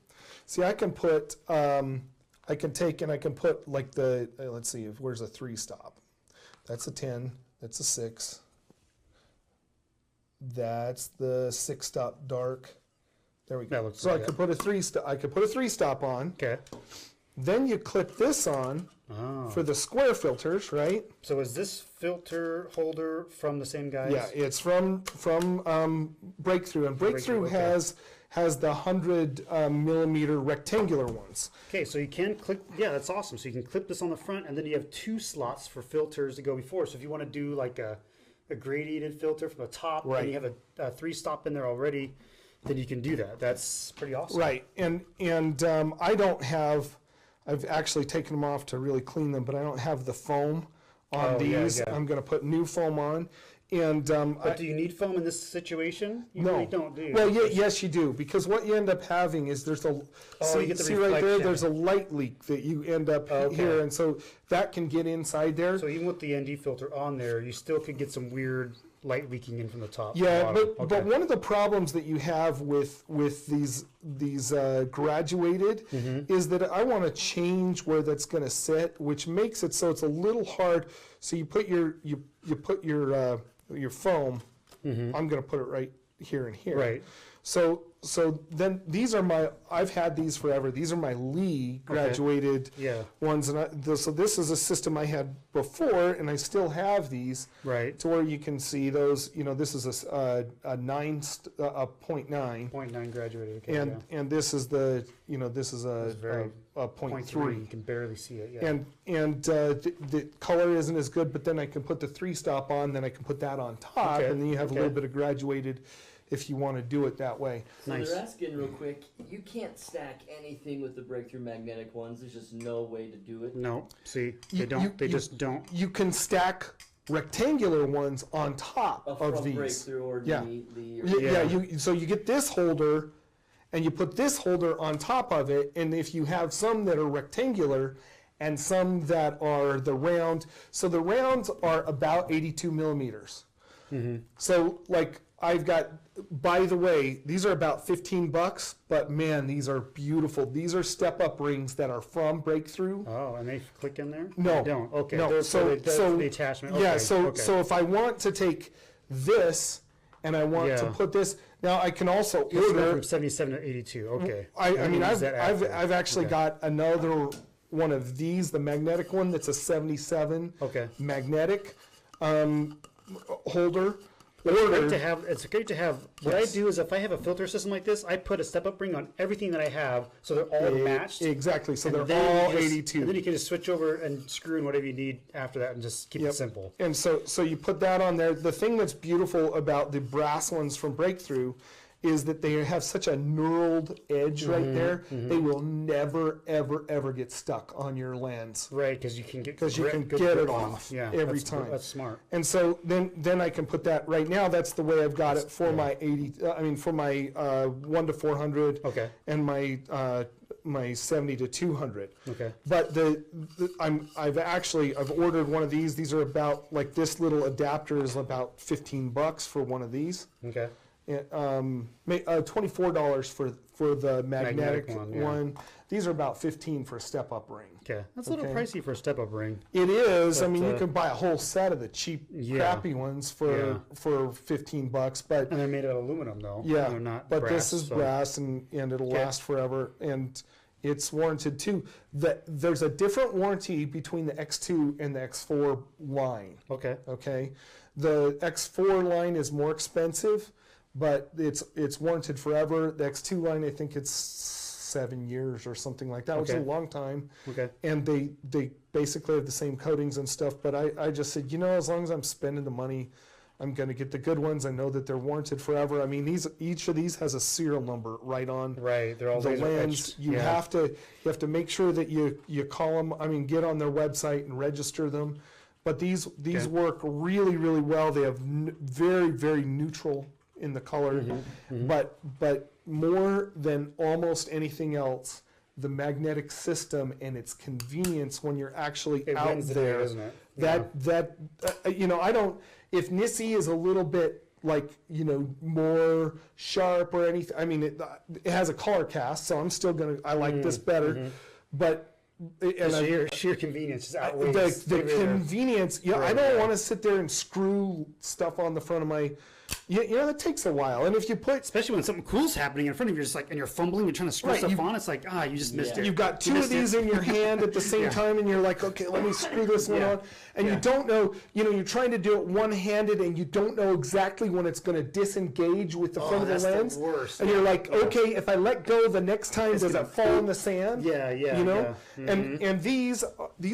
S2: See, I can put. I can take and I can put like the. Let's see. Where's a 3-stop? That's a 10. That's a 6. That's the 6-stop dark. There we go. So I could put a 3-stop. I could put a 3-stop on. Okay. Then you clip this on for the square filters, right?
S1: So is this filter holder from the same guys?
S2: Yeah, it's from Breakthrough, and Breakthrough has the 100 millimeter rectangular ones.
S1: Okay, so you can clip. Yeah, that's awesome. So you can clip this on the front, and then you have 2 slots for filters to go before. So if you want to do like a gradiated filter from the top, and you have a 3-stop in there already, then you can do that. That's pretty awesome.
S2: Right, and I don't have. I've actually taken them off to really clean them, but I don't have the foam on these. Yeah. I'm going to put new foam on. And
S1: but do you need foam in this situation? You really don't, do you?
S2: Well, yes, you do, because what you end up having is there's a see right there. There's a light leak that you end up here, and so that can get inside there.
S1: So even with the ND filter on there, you still could get some weird light leaking in from the top.
S2: Yeah, but one of the problems that you have with these graduated is that I want to change where that's going to sit, which makes it so it's a little hard. So you put your foam. I'm going to put it right here and here. Right. So then these are I've had these forever. These are my Lee graduated ones, and so this is a system I had before, and I still have these. Right. To where you can see those. This is a 0.9.
S1: 0.9 graduated. Okay,
S2: and this is the this is a 0.3.
S1: You can barely see it. Yeah.
S2: And the color isn't as good, but then I can put the 3-stop on. Then I can put that on top, and then you have a little bit of graduated. If you want to do it that way.
S3: So they're asking real quick, you can't stack anything with the Breakthrough magnetic ones. There's just no way to do it.
S1: No, see, they just don't.
S2: You can stack rectangular ones on top of these.
S3: Breakthrough or
S2: so you get this holder, and you put this holder on top of it, and if you have some that are rectangular and some that are the round, so the rounds are about 82 millimeters. So like I've got, by the way, these are about $15, but man, these are beautiful. These are step-up rings that are from Breakthrough.
S1: Oh, and they click in there?
S2: No.
S1: They don't. Okay.
S2: No.
S1: So the attachment. Okay.
S2: Yeah. So if I want to take this and I want to
S1: Yeah.
S2: put this. Now I can also
S1: Let's go
S2: order.
S1: from 77 to 82. Okay.
S2: I mean,
S1: use
S2: I've
S1: that after.
S2: actually
S1: Okay.
S2: got another one of these, the magnetic one that's a 77
S1: Okay.
S2: magnetic holder.
S1: It's great to have. What
S2: Yes.
S1: I do is if I have a filter system like this, I put a step-up ring on everything that I have, so they're all matched.
S2: Exactly. So
S1: And
S2: they're
S1: then
S2: all
S1: you just-
S2: 82.
S1: And then you can just switch over and screw in whatever you need after that, and just keep
S2: Yep.
S1: it simple.
S2: And so you put that on there. The thing that's beautiful about the brass ones from Breakthrough is that they have such a knurled edge right there. They will never, ever, ever get stuck on your lens.
S1: Right, because you can get
S2: Because you
S1: grip-
S2: can
S1: good
S2: get
S1: grip
S2: it
S1: on them.
S2: off
S1: Yeah,
S2: every
S1: that's-
S2: time.
S1: That's smart.
S2: And so then I can put that right now. That's the way I've got it for my 80. I mean for my 1 to 400.
S1: Okay.
S2: And my my 70 to 200.
S1: Okay.
S2: But I've ordered one of these. These are about like this little adapter is about $15 for one of these.
S1: Okay.
S2: $24 for the magnetic
S1: one, yeah.
S2: one. These are about $15 for a step-up ring.
S1: Okay. That's a little
S2: Okay.
S1: pricey for a step-up ring.
S2: It is. I
S1: But,
S2: mean, you can buy a whole set of the cheap,
S1: Yeah.
S2: crappy ones for $15. But
S1: And they're made of aluminum, though.
S2: yeah,
S1: They're not
S2: but
S1: brass,
S2: this is
S1: so-
S2: brass, and it'll
S1: Okay.
S2: last forever, and it's warranted too. There's a different warranty between the X2 and the X4 line.
S1: Okay.
S2: Okay, the X4 line is more expensive, but it's warranted forever. The X2 line, I think it's 7 years or something like that. Which is a
S1: Okay.
S2: long time.
S1: Okay.
S2: And they basically have the same coatings and stuff. But I just said, as long as I'm spending the money, I'm going to get the good ones. I know that they're warranted forever. I mean, each of these has a serial number right on
S1: Right. They're all
S2: the
S1: laser
S2: lens.
S1: etched.
S2: You
S1: Yeah.
S2: have to make sure that you call them. I mean, get on their website and register them. But these
S1: Okay.
S2: work really, really well. They have very, very neutral in the color, but more than almost anything else, the magnetic system and its convenience when you're actually
S1: It
S2: out
S1: wins the day,
S2: there.
S1: doesn't it?
S2: I don't. If Nissi is a little bit like more sharp or anything, I mean it has a color cast, so I'm still gonna. I like this better, but. And
S1: Sheer convenience is outweighs
S2: the
S1: every other-
S2: convenience. I
S1: Right,
S2: don't
S1: yeah.
S2: want to sit there and screw stuff on the front of my. That takes a while. And if you put,
S1: Especially when something cool's happening in front of you, just like, and you're fumbling, you're trying to screw
S2: Right,
S1: stuff
S2: you-
S1: on. It's like, you just missed it.
S2: you've got
S1: You
S2: two of
S1: missed it.
S2: these in your hand at the same
S1: Yeah.
S2: time, and you're like, okay, let me screw this one
S1: Yeah.
S2: on, and
S1: Yeah.
S2: you don't know. You're trying to do it one-handed, and you don't know exactly when it's going to disengage with the front of the
S1: that's the
S2: lens.
S1: worst.
S2: And you're like, okay, if I let go the next time, does
S1: gonna
S2: it fall in the sand?
S1: Yeah, yeah,
S2: And these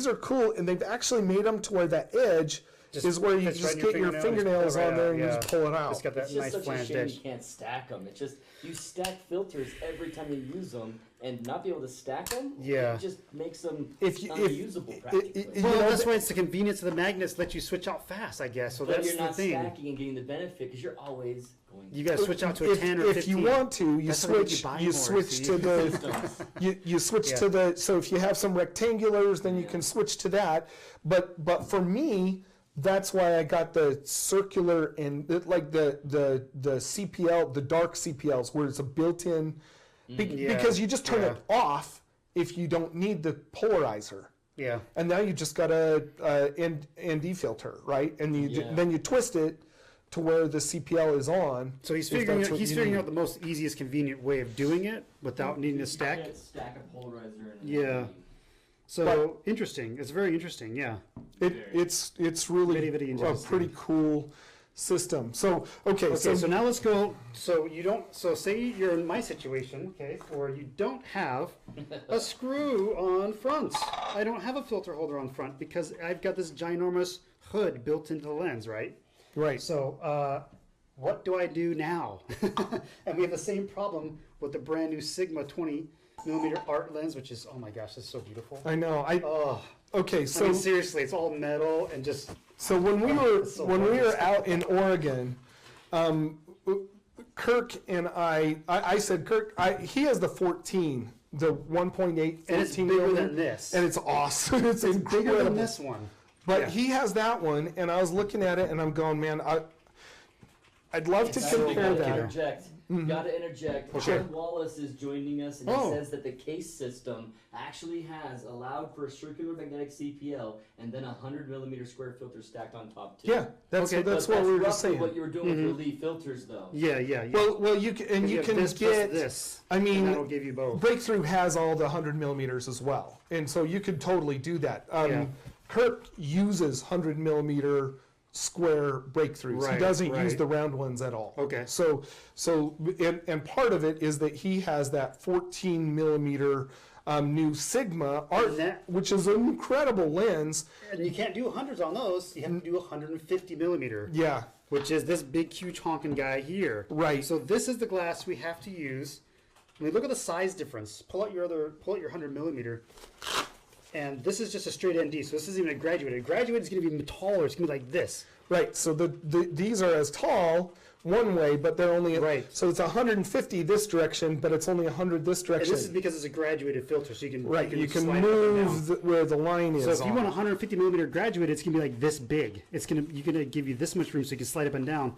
S2: are cool, and they've actually made them to where that edge
S1: Just
S2: is where you
S1: fits
S2: just
S1: right in your
S2: get your
S1: fingernail,
S2: fingernails
S1: just pull it
S2: on
S1: right
S2: there
S1: out,
S2: and you
S1: yeah.
S2: just pull it out.
S1: It's got that
S3: It's just
S1: nice
S3: such a
S1: flanged
S3: shame
S1: edge.
S3: you can't stack them. It's just you stack filters every time you use them, and not be able to stack them.
S1: Yeah.
S3: It just makes them
S2: If you- if-
S3: unusable practically.
S2: you
S1: Well,
S2: know,
S1: that's why it's the convenience of the magnets let you switch out fast, I guess. So
S3: but
S1: that's
S3: you're
S1: the
S3: not
S1: thing.
S3: stacking and getting the benefit because you're always going.
S1: You got to switch out to a 10 or 15.
S2: If you want to, you
S1: That's how they make
S2: switch.
S1: you buy
S2: You
S1: more,
S2: switch
S1: see?
S2: to the. You switch
S1: Yeah.
S2: to the. So if you have some rectangulars, then you can switch to that. But for me, that's why I got the circular and like the CPL, the dark CPLs, where it's a built-in.
S1: Yeah.
S2: Because you just turn
S1: Yeah.
S2: it off if you don't need the polarizer.
S1: Yeah.
S2: And now you just got a ND filter, right? And then you twist it to where the CPL is on.
S1: So he's
S2: if
S1: figuring
S2: that's
S1: out,
S2: what
S1: he's
S2: you
S1: figuring
S2: need.
S1: out the most easiest, convenient way of doing it without needing to
S3: You
S1: stack.
S3: can't stack a polarizer. And
S1: Yeah. So interesting. It's very interesting. Yeah.
S2: It's really
S1: Very, very
S2: a
S1: interesting.
S2: pretty cool system. So
S1: Okay, so now let's go. So you don't. So say you're in my situation, okay, where you don't have a screw on front. I don't have a filter holder on front because I've got this ginormous hood built into the lens, right?
S2: right.
S1: So what do I do now? And we have the same problem with the brand new Sigma 20mm art lens, which is, oh my gosh, it's so beautiful.
S2: I know.
S1: Oh,
S2: Okay,
S1: I
S2: so
S1: mean, seriously, it's all metal and just.
S2: so when we
S1: It's so
S2: were out in Oregon, Kirk and I said Kirk, he has the 14, the 1.8,
S1: And it's
S2: 14
S1: bigger
S2: millimeter,
S1: than this.
S2: and it's awesome. It's
S1: Bigger
S2: incredible.
S1: than this one.
S2: But
S1: Yeah.
S2: he has that one, and I was looking at it, and I'm going, man, I'd love to compare that.
S3: Interject. Gotta interject.
S2: Sure.
S3: John Wallace is joining us, and he
S1: Oh.
S3: says that the case system actually has allowed for a circular magnetic CPL and then a 100mm square filter stacked on top too.
S2: Yeah, that's
S1: Okay.
S2: that's
S3: But
S2: what we were
S3: roughly
S2: just saying.
S3: what you were doing with your Lee filters, though.
S1: Yeah, yeah, yeah.
S2: Well, you can and
S1: You
S2: you
S1: have
S2: can
S1: this plus
S2: get
S1: this.
S2: I mean,
S1: and that'll give you both.
S2: Breakthrough has all the 100mm as well, and so you could totally do that.
S1: Yeah.
S2: Kirk uses 100mm square breakthroughs. He
S1: Right,
S2: doesn't use
S1: right.
S2: the round ones at all.
S1: Okay.
S2: So and part of it is that he has that 14mm new Sigma art,
S1: And that-
S2: which is an incredible lens.
S1: And you can't do hundreds on those. You have to do 150mm.
S2: Yeah.
S1: Which is this big, huge honking guy here.
S2: Right.
S1: So this is the glass we have to use. I mean, look at the size difference. Pull out your 100mm. And this is just a straight ND, so this isn't even a graduated. A graduated is going to be taller. It's going to be like this.
S2: Right, so these are as tall one way, but they're only
S1: Right.
S2: So it's 150 this direction, but it's only 100 this
S1: And
S2: direction.
S1: this is because it's a graduated filter, so you can
S2: Right, you can
S1: slide it up and down.
S2: move where the line is.
S1: So if you
S2: on
S1: want
S2: it.
S1: 150mm graduated, it's gonna be like this big. You're gonna give you this much room so you can slide up and down,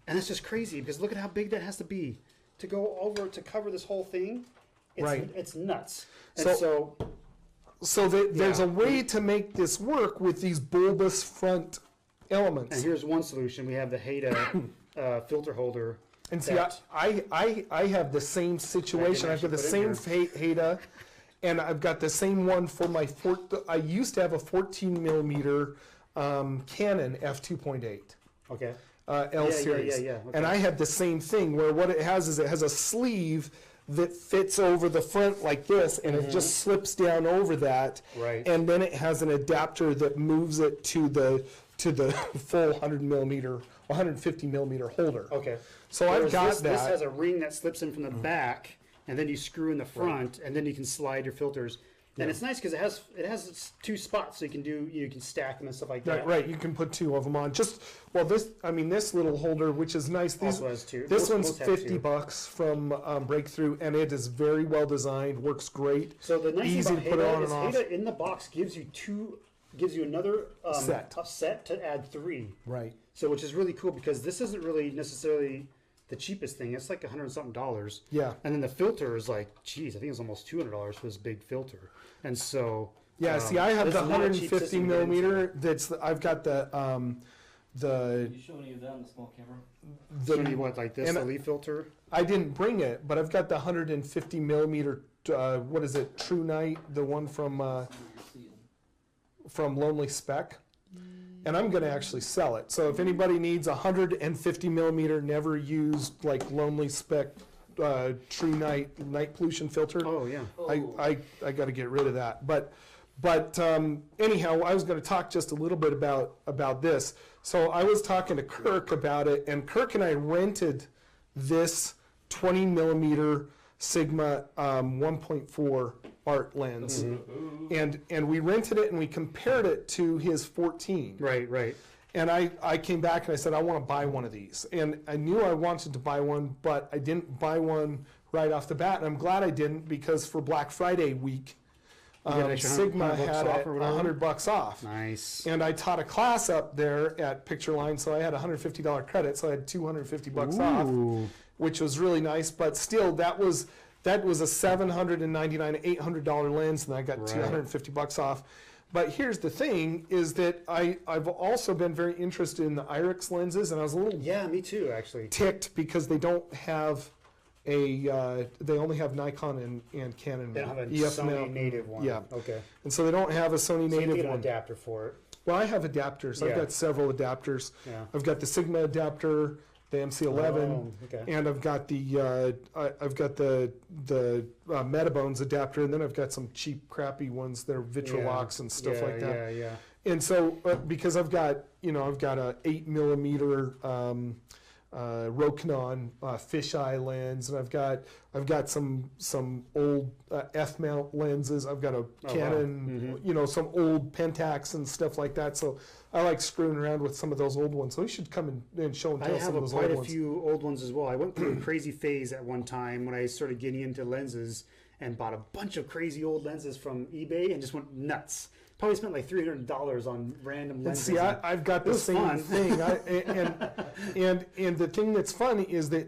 S1: and that's just crazy because look at how big that has to be to go over to cover this whole thing. It's,
S2: Right.
S1: it's nuts. And
S2: So- So there's
S1: Yeah.
S2: a way to make this work with these bulbous front elements.
S1: and here's one solution. We have the Hada filter holder.
S2: And see,
S1: that-
S2: I have the same situation. I've got the
S1: actually
S2: same
S1: put
S2: Hada, and I've got the same one for my I used to have a 14mm Canon f2.8.
S1: Okay.
S2: L
S1: Yeah,
S2: series.
S1: yeah, okay.
S2: And I had the same thing where what it has is it has a sleeve that fits over the front like this, and it just slips down over that.
S1: Right.
S2: And then it has an adapter that moves it to the full 100mm, 150mm holder.
S1: Okay.
S2: So I've
S1: Whereas
S2: got
S1: this,
S2: that.
S1: This has a ring that slips in from the back, and then you screw in the front, and then you can slide your filters. And it's nice because it has two spots, so you can stack them and stuff like that.
S2: Right, you can put two of them on. This little holder, which is nice.
S1: Also has two.
S2: This
S1: Most
S2: one's
S1: have
S2: $50 from Breakthrough, and it is very well designed. Works great.
S1: So the nice
S2: Easy
S1: thing
S2: to put
S1: about
S2: on
S1: Hada is
S2: and off.
S1: Hada in the box gives you another
S2: Set.
S1: a set to add 3.
S2: Right.
S1: So which is really cool because this isn't really necessarily the cheapest thing. It's like $100 something.
S2: Yeah.
S1: And then the filter is like, geez, I think it's almost $200 for this big filter. And so
S2: Yeah. See, I have
S1: this
S2: the
S1: is not a cheap system to get into.
S2: 150mm. I've got the
S3: You show any of that on the small camera?
S1: So you want like this,
S2: and
S1: the leaf filter?
S2: I didn't bring it, but I've got the 150mm. What is it? True Night, the one from Lonely Spec. And I'm going to actually sell it. So if anybody needs a 150mm, never used, like Lonely Spec True Night pollution filter,
S1: Oh yeah.
S2: I got to get rid of that. But anyhow, I was going to talk just a little bit about this. So I was talking to Kirk about it, and Kirk and I rented this 20mm Sigma 1.4 art lens, and we rented it and we compared it to his 14.
S1: Right.
S2: And I came back and I said, I want to buy one of these. And I knew I wanted to buy one, but I didn't buy one right off the bat. And I'm glad I didn't, because for Black Friday week,
S1: You got an extra
S2: Sigma
S1: $100
S2: had
S1: off
S2: it
S1: or whatever?
S2: $100 off.
S1: Nice.
S2: And I taught a class up there at Picture Line, so I had a $150 credit, so I had $250 off,
S1: Ooh.
S2: which was really nice. But still, that was a $799, $800 lens, and I got
S1: Right.
S2: $250 off. But here's the thing: is that I've also been very interested in the IRIX lenses, and I was a little
S1: Yeah, me too, actually.
S2: ticked because they don't have they only have Nikon and Canon.
S1: They don't have a
S2: EF
S1: Sony
S2: mount.
S1: native one.
S2: Yeah.
S1: Okay.
S2: And so they don't have a Sony
S1: So you
S2: native
S1: need an
S2: one.
S1: adapter for it.
S2: Well, I have adapters. I've
S1: Yeah.
S2: got several adapters.
S1: Yeah.
S2: I've got the Sigma adapter, the MC11,
S1: Oh, okay.
S2: and I've got the Metabones adapter, and then I've got some cheap, crappy ones that are Vitrolox and stuff
S1: Yeah,
S2: like that.
S1: Yeah.
S2: And so, because I've got a 8mm Rokinon fisheye lens, and I've got some old F mount lenses. I've got a Canon, some old Pentax and stuff like that. So I like screwing around with some of those old ones. So you should come and show and
S1: I
S2: tell
S1: have
S2: some of those
S1: quite
S2: old
S1: a
S2: ones.
S1: few old ones as well. I went through a crazy phase at one time when I started getting into lenses and bought a bunch of crazy old lenses from eBay and just went nuts. probably spent like $300 on random
S2: And
S1: lenses.
S2: see, I've got the
S1: was
S2: same
S1: fun.
S2: thing. And the thing that's fun is that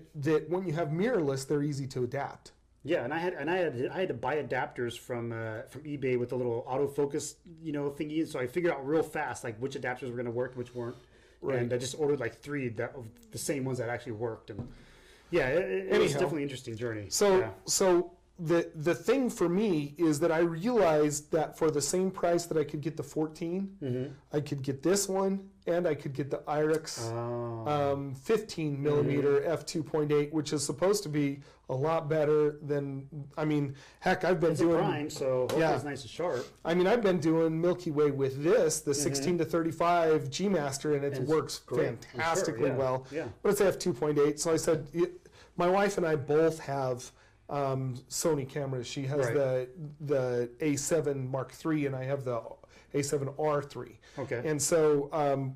S2: when you have mirrorless, they're easy to adapt.
S1: Yeah, and I had to buy adapters from eBay with a little autofocus, thingy. And so I figured out real fast like which adapters were going to work, which weren't.
S2: Right.
S1: And I just ordered like 3 of the same ones that actually worked. And yeah, it was
S2: Anyhow.
S1: definitely an interesting journey.
S2: So
S1: yeah.
S2: so the thing for me is that I realized that for the same price that I could get the 14, I could get this one and I could get the IRIX 15 millimeter f2.8, which is supposed to be a lot better than, I mean, heck, I've been
S1: It's a
S2: doing
S1: prime, so hopefully
S2: yeah.
S1: it's nice and sharp.
S2: I mean, I've been doing Milky Way with this, the 16 to 35 G Master, and it
S1: And it's
S2: works
S1: great, I'm sure,
S2: fantastically
S1: yeah,
S2: well.
S1: yeah.
S2: But it's f2.8, so I said, my wife and I both have Sony cameras. She has
S1: Right.
S2: the A7 Mark III, and I have the A7R3.
S1: Okay.
S2: And so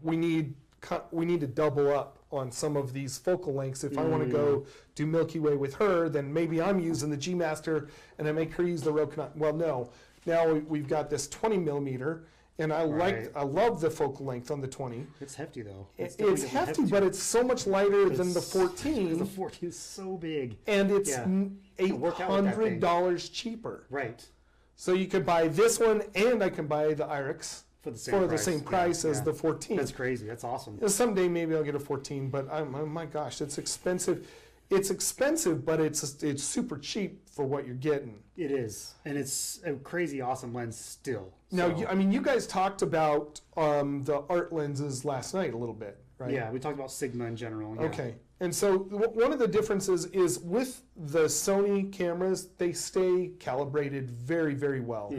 S2: we need to double up on some of these focal lengths. If I want to go do Milky Way with her, then maybe I'm using the G Master and I make her use the Roku. Well, no. Now we've got this 20 millimeter, and I love the focal length on the 20.
S1: It's hefty though.
S2: It's
S1: definitely
S2: hefty, but it's so much lighter than the
S1: Because
S2: 14,
S1: the 14 is so big.
S2: and it's
S1: Yeah. work out with that thing.
S2: $800 cheaper.
S1: Right.
S2: So you could buy this one, and I can buy the IRIX
S1: For the same price.
S2: as
S1: Yeah.
S2: the 14.
S1: That's crazy. That's awesome.
S2: Someday maybe I'll get a 14, but oh my gosh, it's expensive. It's expensive, but it's super cheap for what you're getting.
S1: It is. And it's a crazy awesome lens still.
S2: Now,
S1: So,
S2: you guys talked about the art lenses last night a little bit, right?
S1: yeah, we talked about Sigma in general. Yeah.
S2: Okay. And so one of the differences is with the Sony cameras, they stay calibrated very, very well.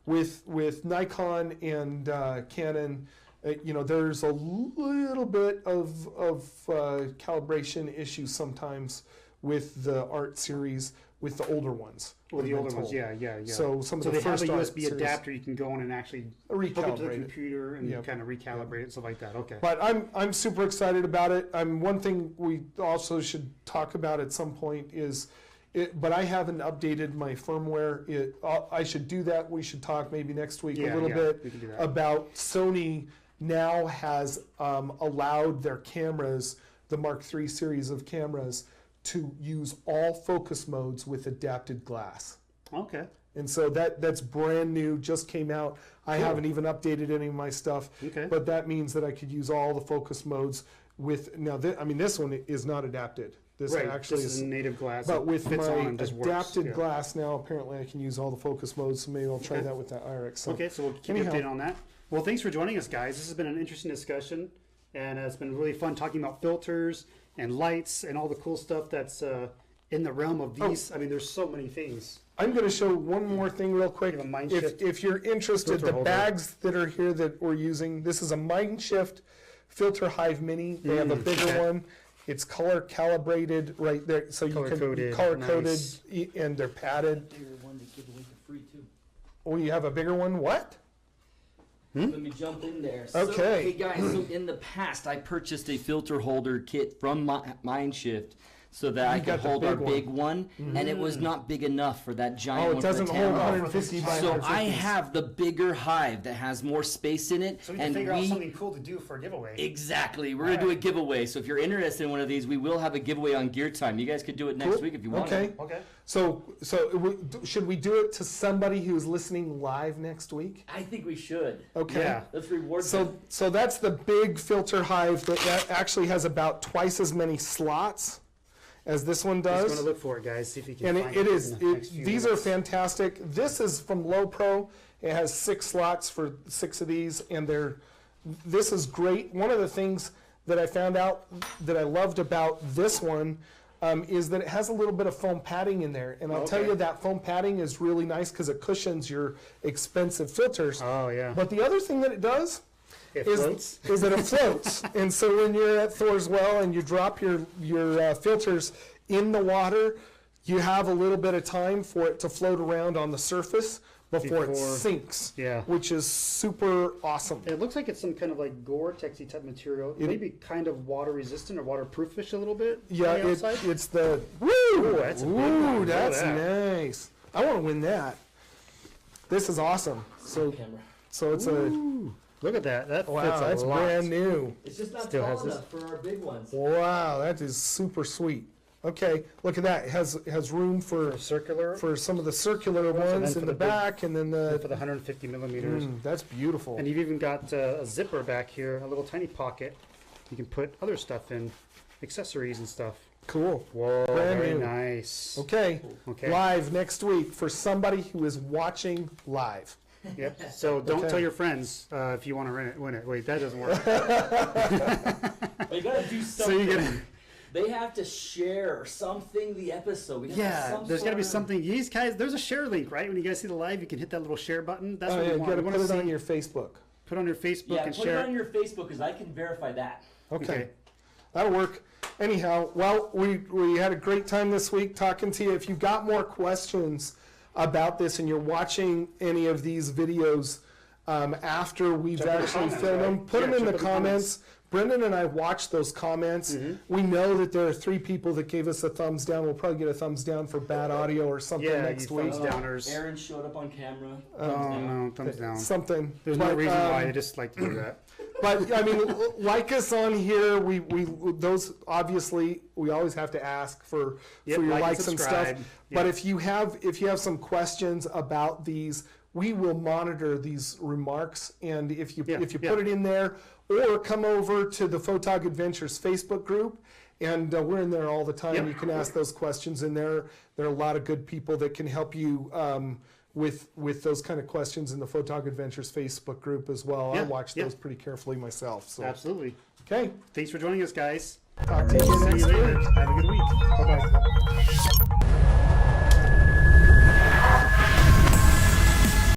S2: With Nikon and Canon, there's a little bit of calibration issues sometimes with the art series with the older ones.
S1: Well, the
S2: we've been
S1: older ones,
S2: told.
S1: yeah.
S2: So some of
S1: So
S2: the
S1: they have
S2: first
S1: a
S2: art
S1: USB
S2: series-
S1: adapter you can go in and actually hook it to the
S2: Recalibrate it.
S1: computer and
S2: Yep.
S1: kind of recalibrate it, stuff like that. Okay.
S2: But I'm super excited about it. One thing we also should talk about at some point is, but I haven't updated my firmware. I should do that. We should talk maybe next week
S1: Yeah,
S2: a little
S1: yeah,
S2: bit
S1: we can do that.
S2: about Sony now has allowed their cameras, the Mark III series of cameras, to use all focus modes with adapted glass.
S1: Okay.
S2: And so that's brand new, just came out. I
S1: Cool.
S2: haven't even updated any of my stuff,
S1: Okay.
S2: but that means that I could use all the focus modes with, now this one is not adapted. This
S1: Right.
S2: actually
S1: This is native glass.
S2: but
S1: It
S2: with
S1: fits
S2: my
S1: on and just works.
S2: adapted
S1: Yeah.
S2: glass now, apparently I can use all the focus modes, so maybe I'll try
S1: Okay.
S2: that with that IRIX. So
S1: Okay, so we'll keep you
S2: anyhow.
S1: updated on that. Well, thanks for joining us, guys. This has been an interesting discussion, and it's been really fun talking about filters and lights and all the cool stuff that's in the realm of these. I mean, there's so many things.
S2: I'm going to show one more thing real quick.
S1: You have a Mind
S2: If,
S1: Shift
S2: if you're interested,
S1: filter
S2: the
S1: holder.
S2: bags that are here that we're using, this is a Mind Shift Filter Hive Mini. They have a bigger
S1: okay.
S2: one. It's color calibrated right there, so you can
S1: Color-coded,
S2: color coded,
S1: nice.
S2: and they're padded.
S3: Bigger one to give away for free too.
S2: Oh, you have a bigger one? What?
S3: Let me jump in there.
S2: Okay.
S3: So, hey guys, so in the past I purchased a filter holder kit from Mindshift so that I could
S2: got the
S3: hold our
S2: big one.
S3: big one, and it was not big enough for that giant
S2: Oh,
S3: one
S2: it
S3: for the
S2: doesn't hold
S3: Tamron.
S2: 150 by
S3: So
S2: 150.
S3: I have the bigger Hive that has more space in it,
S1: So we can
S3: and
S1: figure out something cool to do for a giveaway.
S3: exactly. We're gonna do a giveaway. So if you're interested in one of these, we will have a giveaway on Gear Time. You guys could do it next
S2: Cool.
S3: week if you want.
S2: Okay.
S1: Okay.
S2: So should we do it to somebody who's listening live next week?
S3: I think we should.
S2: Okay.
S1: Yeah.
S3: Let's reward them.
S2: So that's the big filter Hive that actually has about twice as many slots as this one
S1: Just
S2: does.
S1: going to look for it, guys. See if you can
S2: And
S1: find
S2: it is.
S1: in the next few
S2: These are
S1: minutes.
S2: fantastic. This is from Low Pro. It has 6 slots for 6 of these, and this is great. One of the things that I found out that I loved about this one is that it has a little bit of foam padding in there, and I'll tell
S1: Okay.
S2: you that foam padding is really nice because it cushions your expensive filters.
S1: Oh, yeah.
S2: But the other thing that it does
S1: It
S2: is,
S1: floats.
S2: is that it floats. And so when you're at Thor's Well and you drop your filters in the water, you have a little bit of time for it to float around on the surface before it
S1: Before-
S2: sinks,
S1: Yeah.
S2: which is super awesome.
S1: It looks like it's some kind of like Gore-Texy type material.
S2: It-
S1: Maybe kind of water resistant or waterproofish a little bit.
S2: Yeah,
S1: on the outside.
S2: it's the, woo,
S1: that's a big one.
S2: ooh,
S1: Look at
S2: that's
S1: that.
S2: nice. I want to win that. This is awesome. So
S3: Camera.
S2: So it's a
S1: Ooh, look at that. That
S2: wow.
S1: fits a
S2: That's
S1: lot.
S2: brand new.
S3: It's just not
S1: Still
S3: tall
S1: has this.
S3: enough for our big ones.
S2: Wow, that is super sweet. Okay, look at that. It has room for
S1: Circular.
S2: some of the circular
S1: and then
S2: ones
S1: for
S2: in
S1: the
S2: the
S1: big-
S2: back, and then
S1: for
S2: the.
S1: the 150 millimeters.
S2: That's beautiful.
S1: And you've even got a zipper back here, a little tiny pocket. You can put other stuff in, accessories and stuff.
S2: Cool.
S1: Whoa,
S2: Brand
S1: very
S2: new.
S1: nice.
S2: Okay,
S1: Okay.
S2: live next week for somebody who is watching live.
S1: Yep. So don't
S2: Okay.
S1: tell your friends if you want to win it. Wait, that doesn't work.
S3: But you gotta do
S1: So
S3: something.
S1: you get.
S3: They have to share something the episode. We have to have
S1: Yeah,
S3: some
S1: there's got to be
S3: sort of-
S1: something. These guys, there's a share link, right? When you guys see the live, you can hit that little share button. That's
S2: Oh,
S1: what
S2: yeah,
S1: we
S2: you
S1: want.
S2: got to
S1: We
S2: put
S1: want
S2: it
S1: to
S2: on
S1: see.
S2: your Facebook.
S1: Put on your Facebook
S3: Yeah,
S1: and
S3: put
S1: share.
S3: it on your Facebook because I can verify that.
S2: Okay. That'll work. Anyhow, well, we had a great time this week talking to you. If you've got more questions about this and you're watching any of these videos after we've
S1: Check the
S2: actually
S1: comments,
S2: filmed them,
S1: right?
S2: put
S1: Yeah,
S2: them in
S1: check
S2: the
S1: the
S2: comments. Brendan and I watched those comments. We know that there are 3 people that gave us a thumbs down. We'll probably get a thumbs down for bad audio or something
S1: Yeah,
S2: next
S1: you
S2: week.
S1: thumbs downers.
S3: Aaron showed up on camera.
S1: Oh no, thumbs down.
S2: Something.
S1: There's no
S2: But,
S1: reason why. I just like to do that.
S2: But I mean, like us on here, we those obviously we always have to ask for
S1: Yep,
S2: your
S1: like and
S2: likes and stuff.
S1: subscribe.
S2: But
S1: Yep.
S2: if you have some questions about these, we will monitor these remarks, and if you
S1: Yeah,
S2: put it in there, or come over to the Photog Adventures Facebook group. And we're in there all the time.
S1: Yep.
S2: You can ask those questions in there. There are a lot of good people that can help you with those kind of questions in the Photog Adventures Facebook group as well. I
S1: Yeah,
S2: watch
S1: yeah.
S2: those pretty carefully myself. So
S1: Absolutely.
S2: okay,
S1: Thanks for joining us, guys.
S2: talk to you again
S1: See
S2: next
S1: you later.
S2: week.
S1: Have a good week. Bye bye.